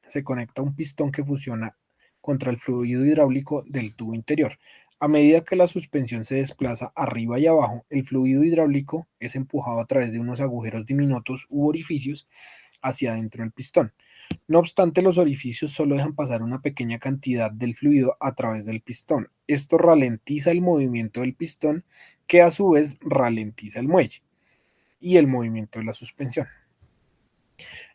se conecta un pistón que funciona contra el fluido hidráulico del tubo interior. A medida que la suspensión se desplaza arriba y abajo, el fluido hidráulico es empujado a través de unos agujeros diminutos u orificios hacia adentro del pistón. No obstante, los orificios solo dejan pasar una pequeña cantidad del fluido a través del pistón. Esto ralentiza el movimiento del pistón, que a su vez ralentiza el muelle y el movimiento de la suspensión.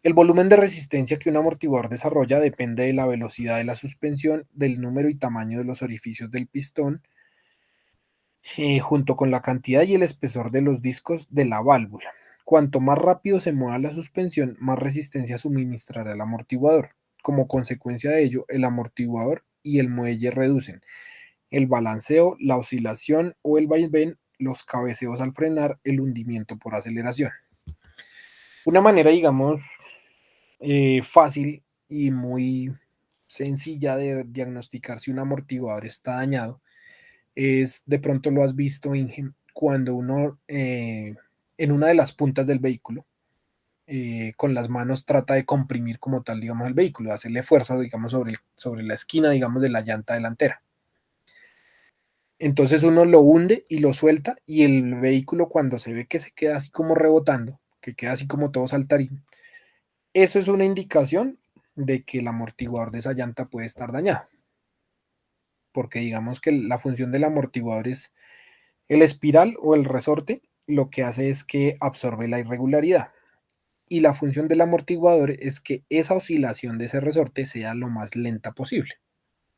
El volumen de resistencia que un amortiguador desarrolla depende de la velocidad de la suspensión, del número y tamaño de los orificios del pistón, junto con la cantidad y el espesor de los discos de la válvula. Cuanto más rápido se mueva la suspensión, más resistencia suministrará el amortiguador. Como consecuencia de ello, el amortiguador y el muelle reducen el balanceo, la oscilación o el vaivén, los cabeceos al frenar, el hundimiento por aceleración. Una manera, digamos, fácil y muy sencilla de diagnosticar si un amortiguador está dañado es, de pronto lo has visto, Inge, cuando uno en una de las puntas del vehículo con las manos trata de comprimir como tal, digamos, el vehículo, hacerle fuerza, digamos, sobre la esquina, digamos, de la llanta delantera. Entonces uno lo hunde y lo suelta y el vehículo cuando se ve que se queda así como rebotando, que queda así como todo saltarín, eso es una indicación de que el amortiguador de esa llanta puede estar dañado. Porque digamos que la función del amortiguador es el espiral o el resorte, lo que hace es que absorbe la irregularidad. Y la función del amortiguador es que esa oscilación de ese resorte sea lo más lenta posible.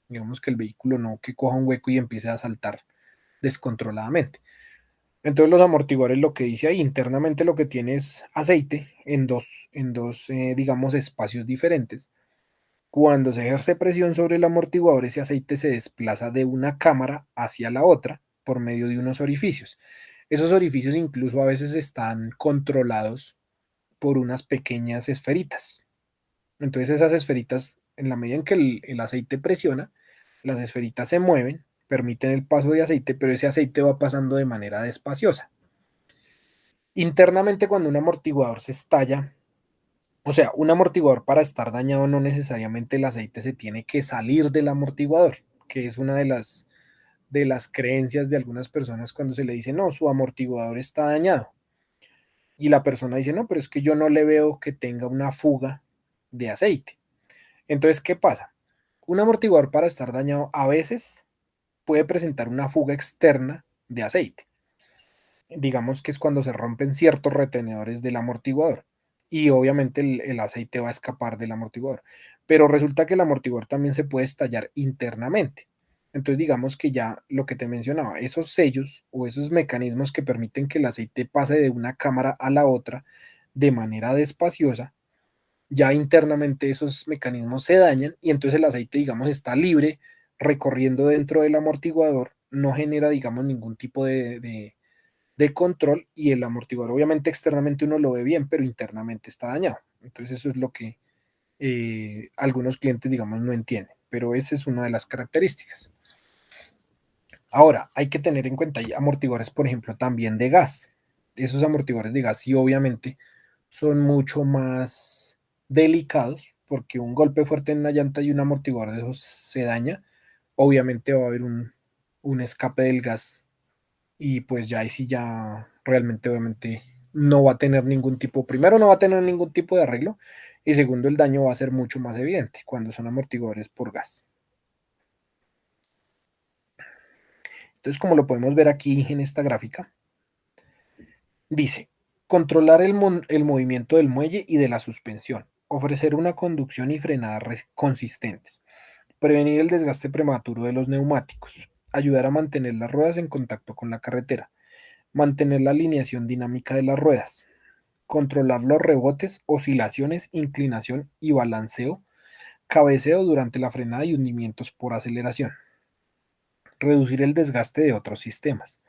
Digamos que el vehículo no que coja un hueco y empiece a saltar descontroladamente. Entonces los amortiguadores lo que dice ahí internamente lo que tiene es aceite en dos digamos espacios diferentes. Cuando se ejerce presión sobre el amortiguador, ese aceite se desplaza de una cámara hacia la otra por medio de unos orificios. Esos orificios incluso a veces están controlados por unas pequeñas esferitas. Entonces esas esferitas, en la medida en que el aceite presiona, las esferitas se mueven, permiten el paso de aceite, pero ese aceite va pasando de manera despaciosa. Internamente, cuando un amortiguador se estalla, o sea, un amortiguador para estar dañado no necesariamente el aceite se tiene que salir del amortiguador, que es una de las creencias de algunas personas cuando se le dice, no, su amortiguador está dañado. Y la persona dice, no, pero es que yo no le veo que tenga una fuga de aceite. Entonces, ¿qué pasa? Un amortiguador para estar dañado a veces puede presentar una fuga externa de aceite. Digamos que es cuando se rompen ciertos retenedores del amortiguador y obviamente el aceite va a escapar del amortiguador. Pero resulta que el amortiguador también se puede estallar internamente. Entonces digamos que ya lo que te mencionaba, esos sellos o esos mecanismos que permiten que el aceite pase de una cámara a la otra de manera despaciosa, ya internamente esos mecanismos se dañan y entonces el aceite, digamos, está libre recorriendo dentro del amortiguador, no genera, digamos, ningún tipo de control y el amortiguador obviamente externamente uno lo ve bien, pero internamente está dañado. Entonces eso es lo que algunos clientes, digamos, no entienden, pero esa es una de las características. Ahora, hay que tener en cuenta, hay amortiguadores, por ejemplo, también de gas. Esos amortiguadores de gas sí obviamente son mucho más delicados porque un golpe fuerte en una llanta y un amortiguador de esos se daña, obviamente va a haber un escape del gas y pues ya ahí sí ya realmente obviamente no va a tener ningún tipo, primero no va a tener ningún tipo de arreglo y segundo el daño va a ser mucho más evidente cuando son amortiguadores por gas. Entonces, como lo podemos ver aquí en esta gráfica, dice, controlar el movimiento del muelle y de la suspensión, ofrecer una conducción y frenada consistentes, prevenir el desgaste prematuro de los neumáticos, ayudar a mantener las ruedas en contacto con la carretera, mantener la alineación dinámica de las ruedas, controlar los rebotes, oscilaciones, inclinación y balanceo, cabeceo durante la frenada y hundimientos por aceleración, reducir el desgaste de otros sistemas,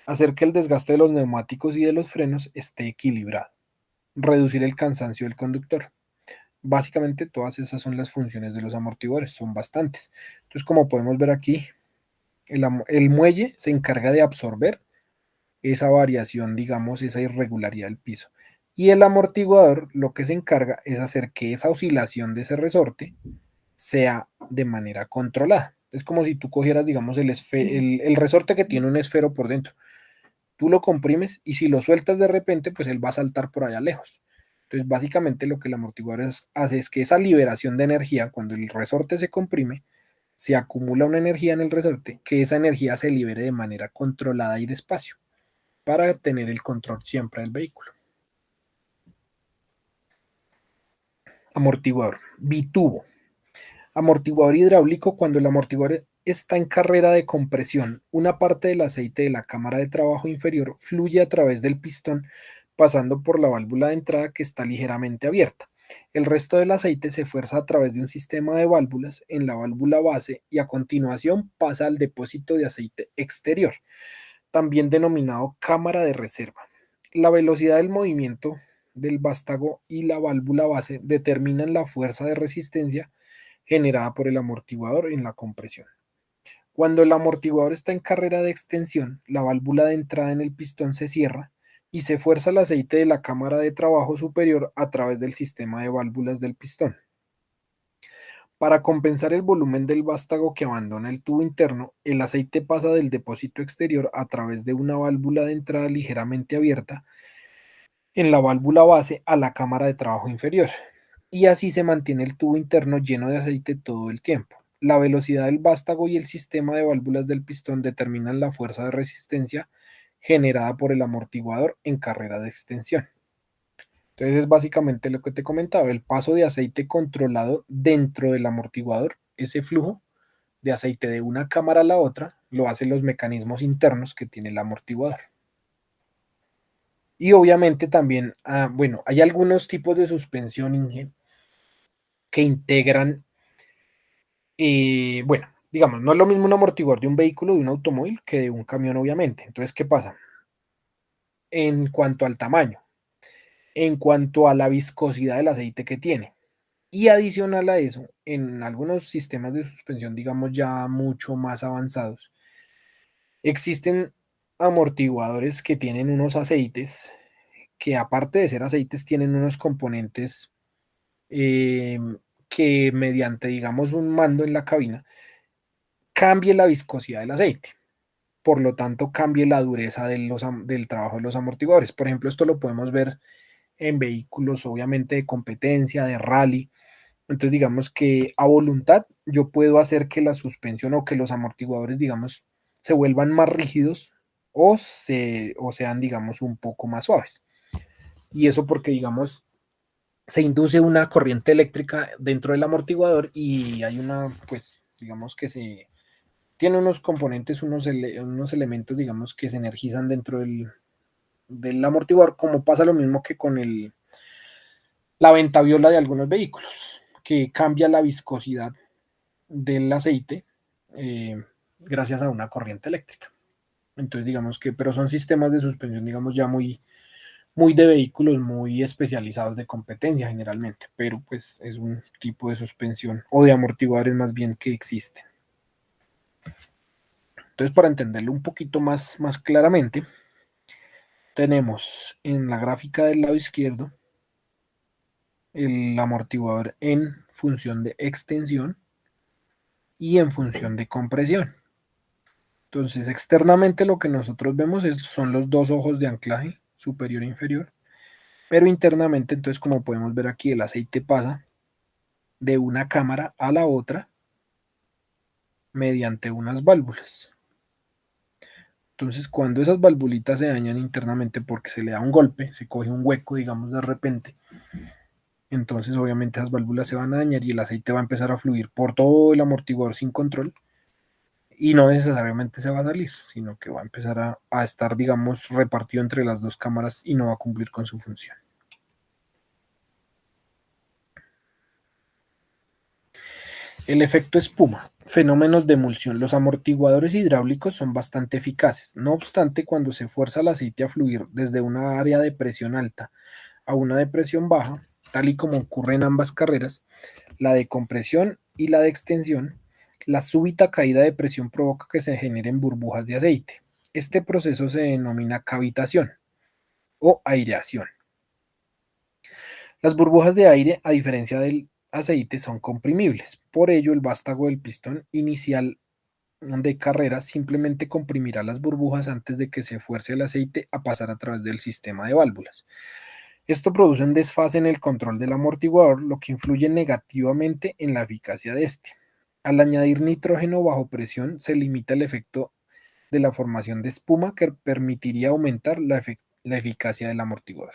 hacer que el desgaste de los neumáticos y de los frenos esté equilibrado, reducir el cansancio del conductor. Básicamente todas esas son las funciones de los amortiguadores, son bastantes. Entonces, como podemos ver aquí, el muelle se encarga de absorber esa variación, digamos, esa irregularidad del piso. Y el amortiguador lo que se encarga es hacer que esa oscilación de ese resorte sea de manera controlada. Es como si tú cogieras, digamos, el resorte que tiene un esfero por dentro. Tú lo comprimes y si lo sueltas de repente, pues él va a saltar por allá lejos. Entonces, básicamente lo que el amortiguador hace es que esa liberación de energía, cuando el resorte se comprime, se acumula una energía en el resorte, que esa energía se libere de manera controlada y despacio, para tener el control siempre del vehículo. Amortiguador, bitubo. Amortiguador hidráulico cuando el amortiguador está en carrera de compresión. Una parte del aceite de la cámara de trabajo inferior fluye a través del pistón pasando por la válvula de entrada que está ligeramente abierta. El resto del aceite se fuerza a través de un sistema de válvulas en la válvula base y a continuación pasa al depósito de aceite exterior, también denominado cámara de reserva. La velocidad del movimiento del vástago y la válvula base determinan la fuerza de resistencia generada por el amortiguador en la compresión. Cuando el amortiguador está en carrera de extensión, la válvula de entrada en el pistón se cierra y se fuerza el aceite de la cámara de trabajo superior a través del sistema de válvulas del pistón. Para compensar el volumen del vástago que abandona el tubo interno, el aceite pasa del depósito exterior a través de una válvula de entrada ligeramente abierta en la válvula base a la cámara de trabajo inferior, y así se mantiene el tubo interno lleno de aceite todo el tiempo. La velocidad del vástago y el sistema de válvulas del pistón determinan la fuerza de resistencia generada por el amortiguador en carrera de extensión. Entonces es básicamente lo que te comentaba, el paso de aceite controlado dentro del amortiguador, ese flujo de aceite de una cámara a la otra, lo hacen los mecanismos internos que tiene el amortiguador. Y obviamente también, bueno, hay algunos tipos de suspensión que integran, bueno, digamos, no es lo mismo un amortiguador de un vehículo, de un automóvil, que de un camión, obviamente. Entonces, ¿qué pasa? En cuanto al tamaño, en cuanto a la viscosidad del aceite que tiene. Y adicional a eso, en algunos sistemas de suspensión, digamos, ya mucho más avanzados, existen amortiguadores que tienen unos aceites que aparte de ser aceites tienen unos componentes eh, que mediante, digamos, un mando en la cabina cambie la viscosidad del aceite. Por lo tanto, cambie la dureza del trabajo de los amortiguadores. Por ejemplo, esto lo podemos ver en vehículos, obviamente, de competencia, de rally. Entonces, digamos que a voluntad yo puedo hacer que la suspensión o que los amortiguadores, digamos, se vuelvan más rígidos o sean, digamos, un poco más suaves. Y eso porque, digamos, se induce una corriente eléctrica dentro del amortiguador y hay una, pues, digamos que tiene unos componentes, unos elementos, digamos, que se energizan dentro del amortiguador, como pasa lo mismo que con la ventaviola de algunos vehículos, que cambia la viscosidad del aceite gracias a una corriente eléctrica. Entonces, digamos que, pero son sistemas de suspensión, digamos, ya muy de vehículos muy especializados de competencia generalmente, pero pues es un tipo de suspensión o de amortiguadores más bien que existen. Entonces, para entenderlo un poquito más claramente, tenemos en la gráfica del lado izquierdo el amortiguador en función de extensión y en función de compresión. Entonces, externamente lo que nosotros vemos son los dos ojos de anclaje, superior e inferior, pero internamente, entonces como podemos ver aquí, el aceite pasa de una cámara a la otra mediante unas válvulas. Entonces, cuando esas valvulitas se dañan internamente porque se le da un golpe, se coge un hueco, digamos, de repente, entonces obviamente esas válvulas se van a dañar y el aceite va a empezar a fluir por todo el amortiguador sin control y no necesariamente se va a salir, sino que va a empezar a estar, digamos, repartido entre las dos cámaras y no va a cumplir con su función. El efecto espuma. Fenómenos de emulsión. Los amortiguadores hidráulicos son bastante eficaces. No obstante, cuando se fuerza el aceite a fluir desde una área de presión alta a una de presión baja, tal y como ocurre en ambas carreras, la de compresión y la de extensión, la súbita caída de presión provoca que se generen burbujas de aceite. Este proceso se denomina cavitación o aireación. Las burbujas de aire, a diferencia del aceite, son comprimibles. Por ello, el vástago del pistón inicial de carrera simplemente comprimirá las burbujas antes de que se fuerce el aceite a pasar a través del sistema de válvulas. Esto produce un desfase en el control del amortiguador, lo que influye negativamente en la eficacia de este. Al añadir nitrógeno bajo presión, se limita el efecto de la formación de espuma que permitiría aumentar la eficacia del amortiguador.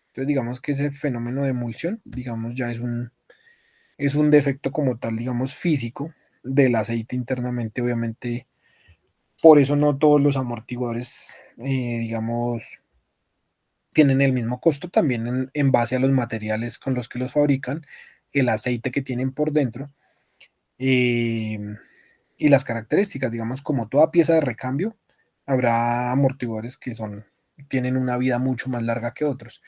Entonces, digamos que ese fenómeno de emulsión, digamos, ya es un defecto como tal, digamos, físico del aceite internamente, obviamente. Por eso no todos los amortiguadores, digamos, tienen el mismo costo también en base a los materiales con los que los fabrican, el aceite que tienen por dentro y las características, digamos, como toda pieza de recambio, habrá amortiguadores que tienen una vida mucho más larga que otros.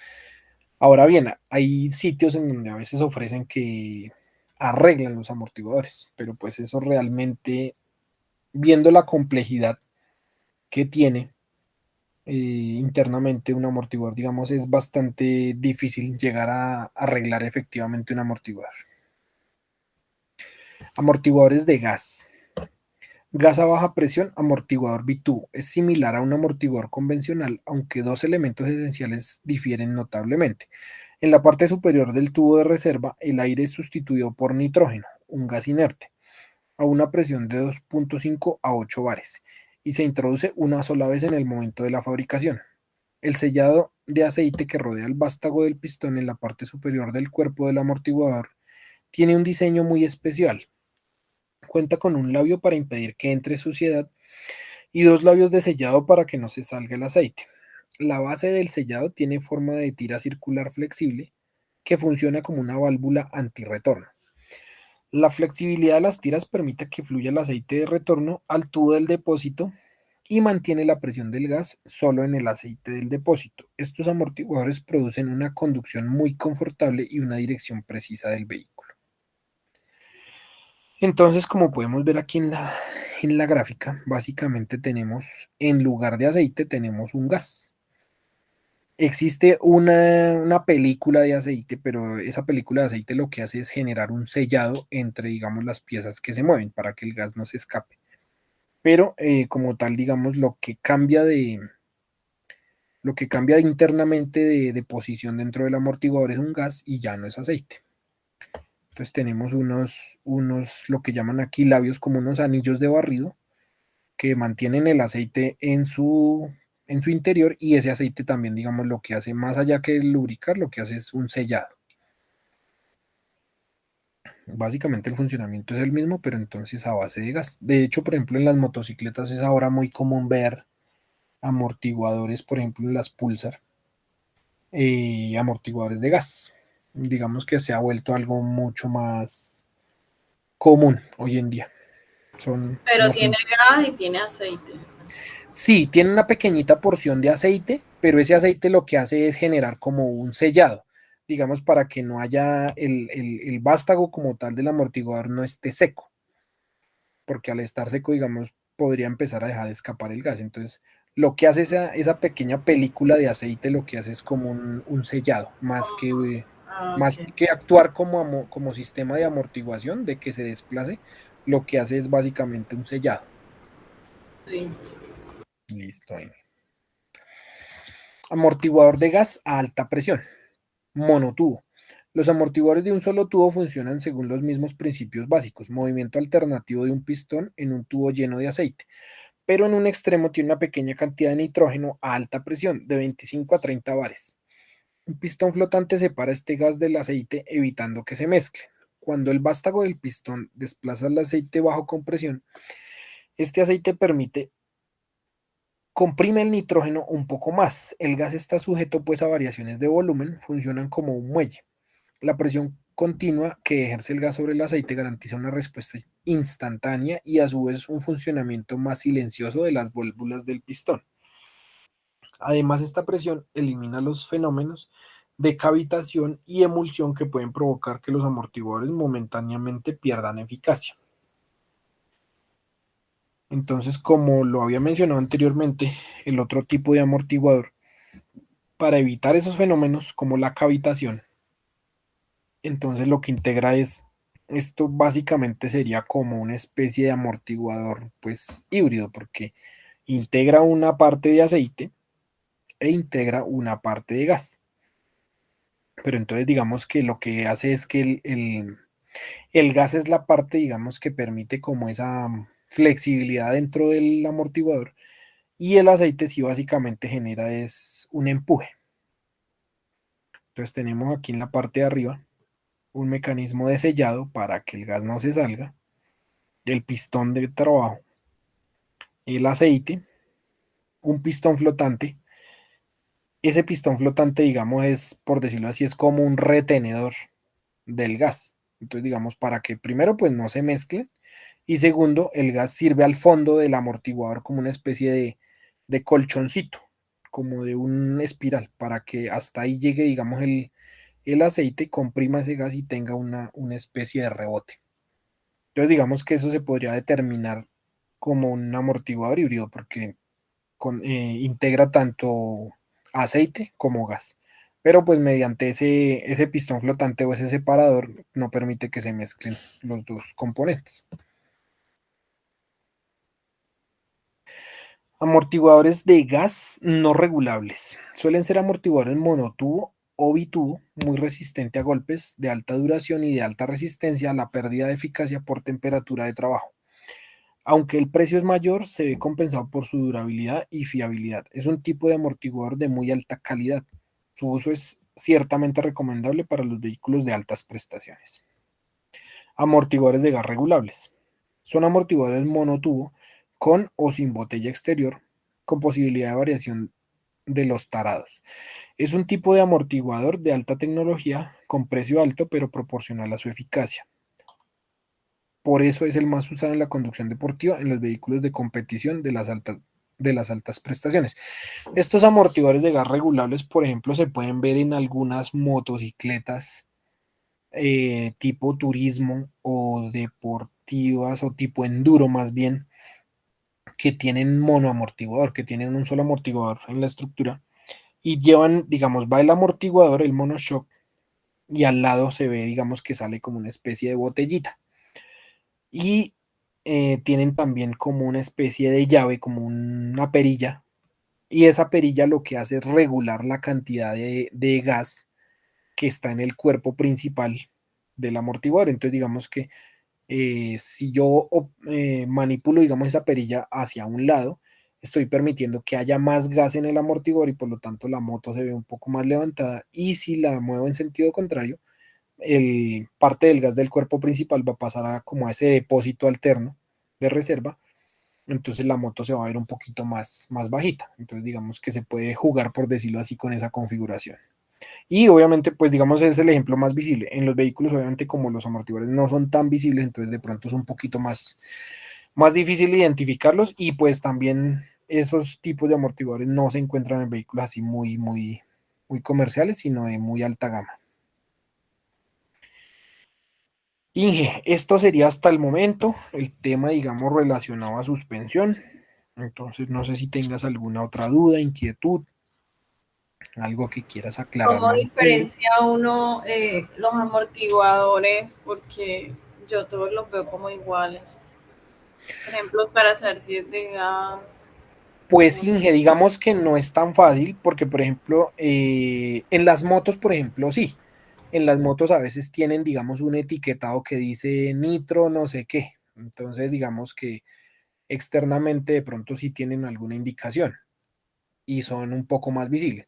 Ahora bien, hay sitios en donde a veces ofrecen que arreglan los amortiguadores, pero pues eso realmente, viendo la complejidad que tiene internamente un amortiguador, digamos, es bastante difícil llegar a arreglar efectivamente un amortiguador. Amortiguadores de gas. Gas a baja presión, amortiguador bitubo. Es similar a un amortiguador convencional, aunque dos elementos esenciales difieren notablemente. En la parte superior del tubo de reserva, el aire es sustituido por nitrógeno, un gas inerte, a una presión de 2.5 a 8 bares, y se introduce una sola vez en el momento de la fabricación. El sellado de aceite que rodea el vástago del pistón en la parte superior del cuerpo del amortiguador tiene un diseño muy especial. Cuenta con un labio para impedir que entre suciedad y dos labios de sellado para que no se salga el aceite. La base del sellado tiene forma de tira circular flexible que funciona como una válvula antirretorno. La flexibilidad de las tiras permite que fluya el aceite de retorno al tubo del depósito y mantiene la presión del gas solo en el aceite del depósito. Estos amortiguadores producen una conducción muy confortable y una dirección precisa del vehículo. Entonces, como podemos ver aquí en la gráfica, básicamente tenemos, en lugar de aceite, tenemos un gas. Existe una película de aceite, pero esa película de aceite lo que hace es generar un sellado entre, digamos, las piezas que se mueven para que el gas no se escape. Pero como tal, digamos, lo que cambia internamente de posición dentro del amortiguador es un gas y ya no es aceite. Entonces tenemos lo que llaman aquí labios, como unos anillos de barrido que mantienen el aceite en su interior, y ese aceite también, digamos, lo que hace más allá que lubricar, lo que hace es un sellado. Básicamente el funcionamiento es el mismo, pero entonces a base de gas. De hecho, por ejemplo, en las motocicletas es ahora muy común ver amortiguadores, por ejemplo, en las Pulsar, amortiguadores de gas. Digamos que se ha vuelto algo mucho más común hoy en día. Pero tiene gas y tiene aceite. Sí, tiene una pequeñita porción de aceite, pero ese aceite lo que hace es generar como un sellado, digamos, para que no haya el vástago como tal del amortiguador no esté seco, porque al estar seco, digamos, podría empezar a dejar de escapar el gas. Entonces, lo que hace esa pequeña película de aceite, lo que hace es como un sellado, más Okay. que actuar como sistema de amortiguación, de que se desplace, lo que hace es básicamente un sellado. Listo. Listo. Amortiguador de gas a alta presión, monotubo. Los amortiguadores de un solo tubo funcionan según los mismos principios básicos, movimiento alternativo de un pistón en un tubo lleno de aceite, pero en un extremo tiene una pequeña cantidad de nitrógeno a alta presión, de 25 a 30 bares. Un pistón flotante separa este gas del aceite evitando que se mezcle. Cuando el vástago del pistón desplaza el aceite bajo compresión, este aceite comprime el nitrógeno un poco más. El gas está sujeto pues a variaciones de volumen, funcionan como un muelle. La presión continua que ejerce el gas sobre el aceite garantiza una respuesta instantánea y a su vez un funcionamiento más silencioso de las válvulas del pistón. Además, esta presión elimina los fenómenos de cavitación y emulsión que pueden provocar que los amortiguadores momentáneamente pierdan eficacia. Entonces, como lo había mencionado anteriormente, el otro tipo de amortiguador, para evitar esos fenómenos como la cavitación, entonces lo que integra es, esto básicamente sería como una especie de amortiguador pues híbrido, porque integra una parte de aceite e integra una parte de gas. Pero entonces digamos que lo que hace es que el gas es la parte, digamos, que permite como esa flexibilidad dentro del amortiguador y el aceite sí básicamente genera es un empuje. Entonces tenemos aquí en la parte de arriba un mecanismo de sellado para que el gas no se salga, el pistón de trabajo, el aceite, un pistón flotante. Ese pistón flotante, digamos, es, por decirlo así, es como un retenedor del gas. Entonces, digamos, para que primero pues no se mezcle y segundo, el gas sirve al fondo del amortiguador como una especie de colchoncito, como de un espiral, para que hasta ahí llegue, digamos, el aceite, comprima ese gas y tenga una especie de rebote. Entonces, digamos que eso se podría determinar como un amortiguador híbrido, porque integra tanto aceite como gas. Pero pues mediante ese pistón flotante o ese separador no permite que se mezclen los dos componentes. Amortiguadores de gas no regulables. Suelen ser amortiguadores monotubo o bitubo, muy resistente a golpes de alta duración y de alta resistencia a la pérdida de eficacia por temperatura de trabajo. Aunque el precio es mayor, se ve compensado por su durabilidad y fiabilidad. Es un tipo de amortiguador de muy alta calidad. Su uso es ciertamente recomendable para los vehículos de altas prestaciones. Amortiguadores de gas regulables. Son amortiguadores monotubo con o sin botella exterior, con posibilidad de variación de los tarados. Es un tipo de amortiguador de alta tecnología con precio alto pero proporcional a su eficacia. Por eso es el más usado en la conducción deportiva en los vehículos de competición de las altas prestaciones. Estos amortiguadores de gas regulables, por ejemplo, se pueden ver en algunas motocicletas tipo turismo o deportivas o tipo enduro más bien, que tienen monoamortiguador, que tienen un solo amortiguador en la estructura y llevan, digamos, va el amortiguador, el monoshock, y al lado se ve, digamos, que sale como una especie de botellita. Y tienen también como una especie de llave, como una perilla, y esa perilla lo que hace es regular la cantidad de gas que está en el cuerpo principal del amortiguador. Entonces, digamos que si yo manipulo, digamos, esa perilla hacia un lado, estoy permitiendo que haya más gas en el amortiguador y por lo tanto la moto se ve un poco más levantada. Y si la muevo en sentido contrario, parte del gas del cuerpo principal va a pasar como a ese depósito alterno de reserva, entonces la moto se va a ver un poquito más bajita. Entonces digamos que se puede jugar, por decirlo así, con esa configuración. Y obviamente, pues digamos, es el ejemplo más visible. En los vehículos, obviamente, como los amortiguadores no son tan visibles, entonces de pronto es un poquito más difícil identificarlos y pues también esos tipos de amortiguadores no se encuentran en vehículos así muy comerciales, sino de muy alta gama. Inge, esto sería hasta el momento el tema, digamos, relacionado a suspensión. Entonces, no sé si tengas alguna otra duda, inquietud, algo que quieras aclarar ¿Cómo más. diferencia uno los amortiguadores? Porque yo todos los veo como iguales. Ejemplos para saber si es de gas. Pues Inge, digamos que no es tan fácil porque, por ejemplo, en las motos, por ejemplo, sí. En las motos a veces tienen, digamos, un etiquetado que dice nitro, no sé qué. Entonces, digamos que externamente de pronto sí tienen alguna indicación y son un poco más visibles.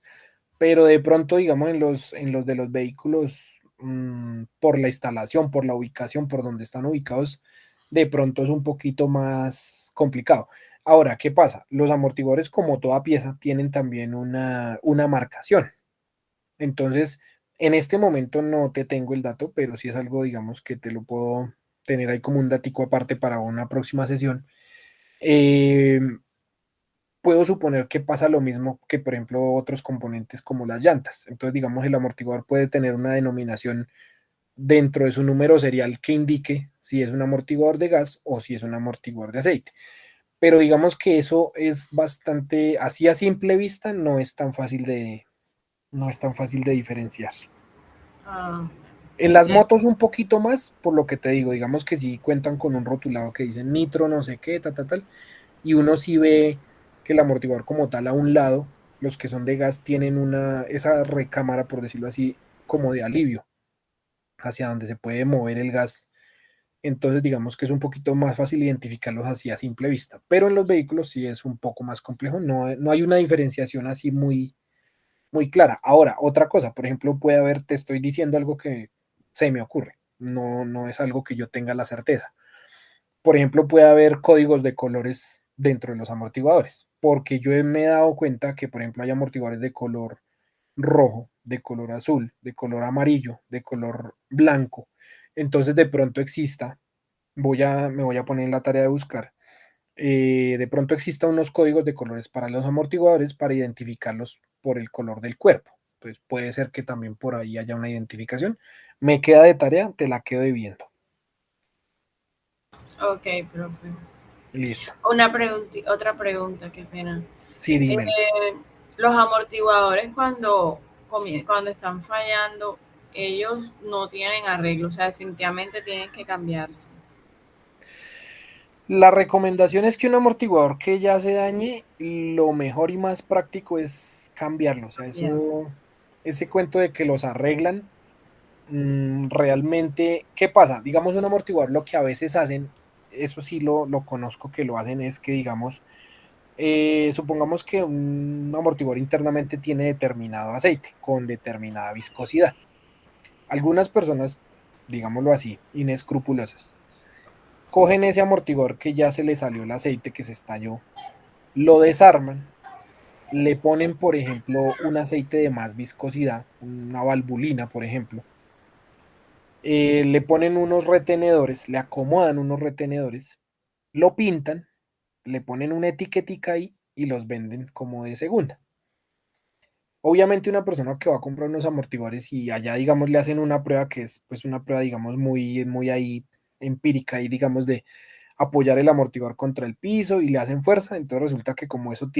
Pero de pronto, digamos, en los de los vehículos, por la instalación, por la ubicación, por donde están ubicados, de pronto es un poquito más complicado. Ahora, ¿qué pasa? Los amortiguadores, como toda pieza, tienen también una marcación. Entonces, en este momento no te tengo el dato, pero sí es algo, digamos, que te lo puedo tener ahí como un datico aparte para una próxima sesión. Eh, Puedo suponer que pasa lo mismo que, por ejemplo, otros componentes como las llantas. Entonces, digamos, el amortiguador puede tener una denominación dentro de su número serial que indique si es un amortiguador de gas o si es un amortiguador de aceite. Pero digamos que eso es bastante, así a simple vista, no es tan fácil de diferenciar. Ah, En las motos un poquito más, por lo que te digo, digamos que sí cuentan con un rotulado que dice nitro, no sé qué, tal, y uno sí ve que el amortiguador como tal a un lado, los que son de gas tienen esa recámara, por decirlo así, como de alivio, hacia donde se puede mover el gas. Entonces digamos que es un poquito más fácil identificarlos así a simple vista, pero en los vehículos sí es un poco más complejo, no hay una diferenciación así muy clara. Ahora, otra cosa, por ejemplo, puede haber, te estoy diciendo algo que se me ocurre, no es algo que yo tenga la certeza. Por ejemplo, puede haber códigos de colores dentro de los amortiguadores, porque yo me he dado cuenta que, por ejemplo, hay amortiguadores de color rojo, de color azul, de color amarillo, de color blanco. Entonces, de pronto exista, me voy a poner en la tarea de buscar, de pronto exista unos códigos de colores para los amortiguadores para identificarlos por el color del cuerpo. Entonces, puede ser que también por ahí haya una identificación. Me queda de tarea, te la quedo debiendo. ok, profe. Listo. Otra pregunta, qué pena. Sí, dímelo. Los amortiguadores cuando están fallando, ellos no tienen arreglo, o sea, definitivamente tienen que cambiarse. La recomendación es que un amortiguador que ya se dañe, lo mejor y más práctico es cambiarlo. O sea, Ya. ese cuento de que los arreglan, realmente, ¿qué pasa? Digamos, un amortiguador lo que a veces hacen, eso sí lo conozco que lo hacen, es que, digamos, supongamos que un amortiguador internamente tiene determinado aceite con determinada viscosidad. Algunas personas, digámoslo así, inescrupulosas, cogen ese amortiguador que ya se le salió el aceite, que se estalló, lo desarman, le ponen, por ejemplo, un aceite de más viscosidad, una valvulina, por ejemplo, le ponen unos retenedores, le acomodan unos retenedores, lo pintan, le ponen una etiquetica ahí y los venden como de segunda. Obviamente una persona que va a comprar unos amortiguadores y allá, digamos, le hacen una prueba que es pues una prueba, digamos, muy ahí empírica y digamos de apoyar el amortiguador contra el piso y le hacen fuerza, entonces resulta que como eso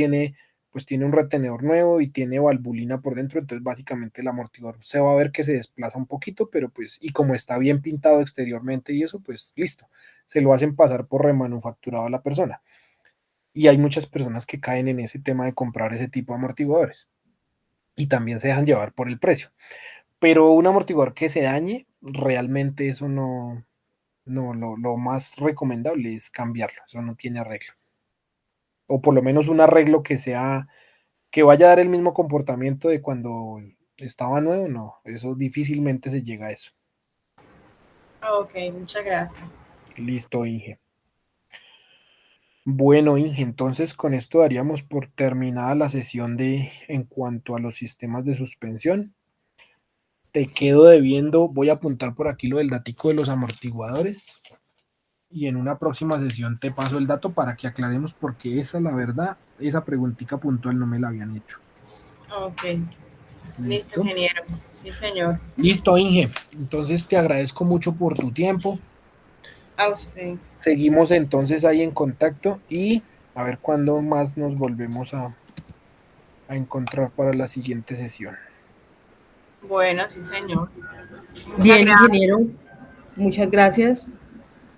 pues tiene un retenedor nuevo y tiene valvulina por dentro, entonces básicamente el amortiguador se va a ver que se desplaza un poquito, pero pues, y como está bien pintado exteriormente y eso, pues listo, se lo hacen pasar por remanufacturado a la persona. Y hay muchas personas que caen en ese tema de comprar ese tipo de amortiguadores y también se dejan llevar por el precio. Pero un amortiguador que se dañe, realmente eso lo más recomendable es cambiarlo, eso no tiene arreglo. O por lo menos un arreglo que vaya a dar el mismo comportamiento de cuando estaba nuevo, no, eso difícilmente se llega a eso. Ok, muchas gracias. Listo, Inge. Bueno, Inge, entonces con esto daríamos por terminada la sesión en cuanto a los sistemas de suspensión. Te quedo debiendo, voy a apuntar por aquí lo del datico de los amortiguadores y en una próxima sesión te paso el dato para que aclaremos porque la verdad, esa preguntita puntual no me la habían hecho. Ok, listo, ¿Listo? ingeniero. Sí, señor. Listo, Inge. Entonces te agradezco mucho por tu tiempo. A usted. Seguimos entonces ahí en contacto y a ver cuándo más nos volvemos a encontrar para la siguiente sesión. Bueno, sí, señor. Muchas Bien, gracias. ingeniero, muchas gracias.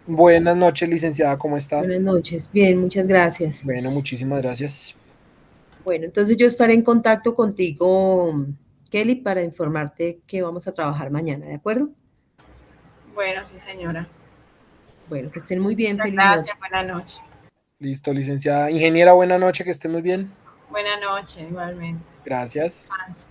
Buenas noches, licenciada, ¿cómo está? Buenas noches. Bien, muchas gracias. Bueno, muchísimas gracias. Bueno, entonces yo estaré en contacto contigo, Kelly, para informarte que vamos a trabajar mañana, ¿de acuerdo? Bueno, sí, señora. Bueno, que estén muy bien, Muchas feliz noche. gracias, buenas noches. Listo, licenciada. Ingeniera, buena noche, que esté muy bien. Buenas noches, igualmente. Gracias. Descanse.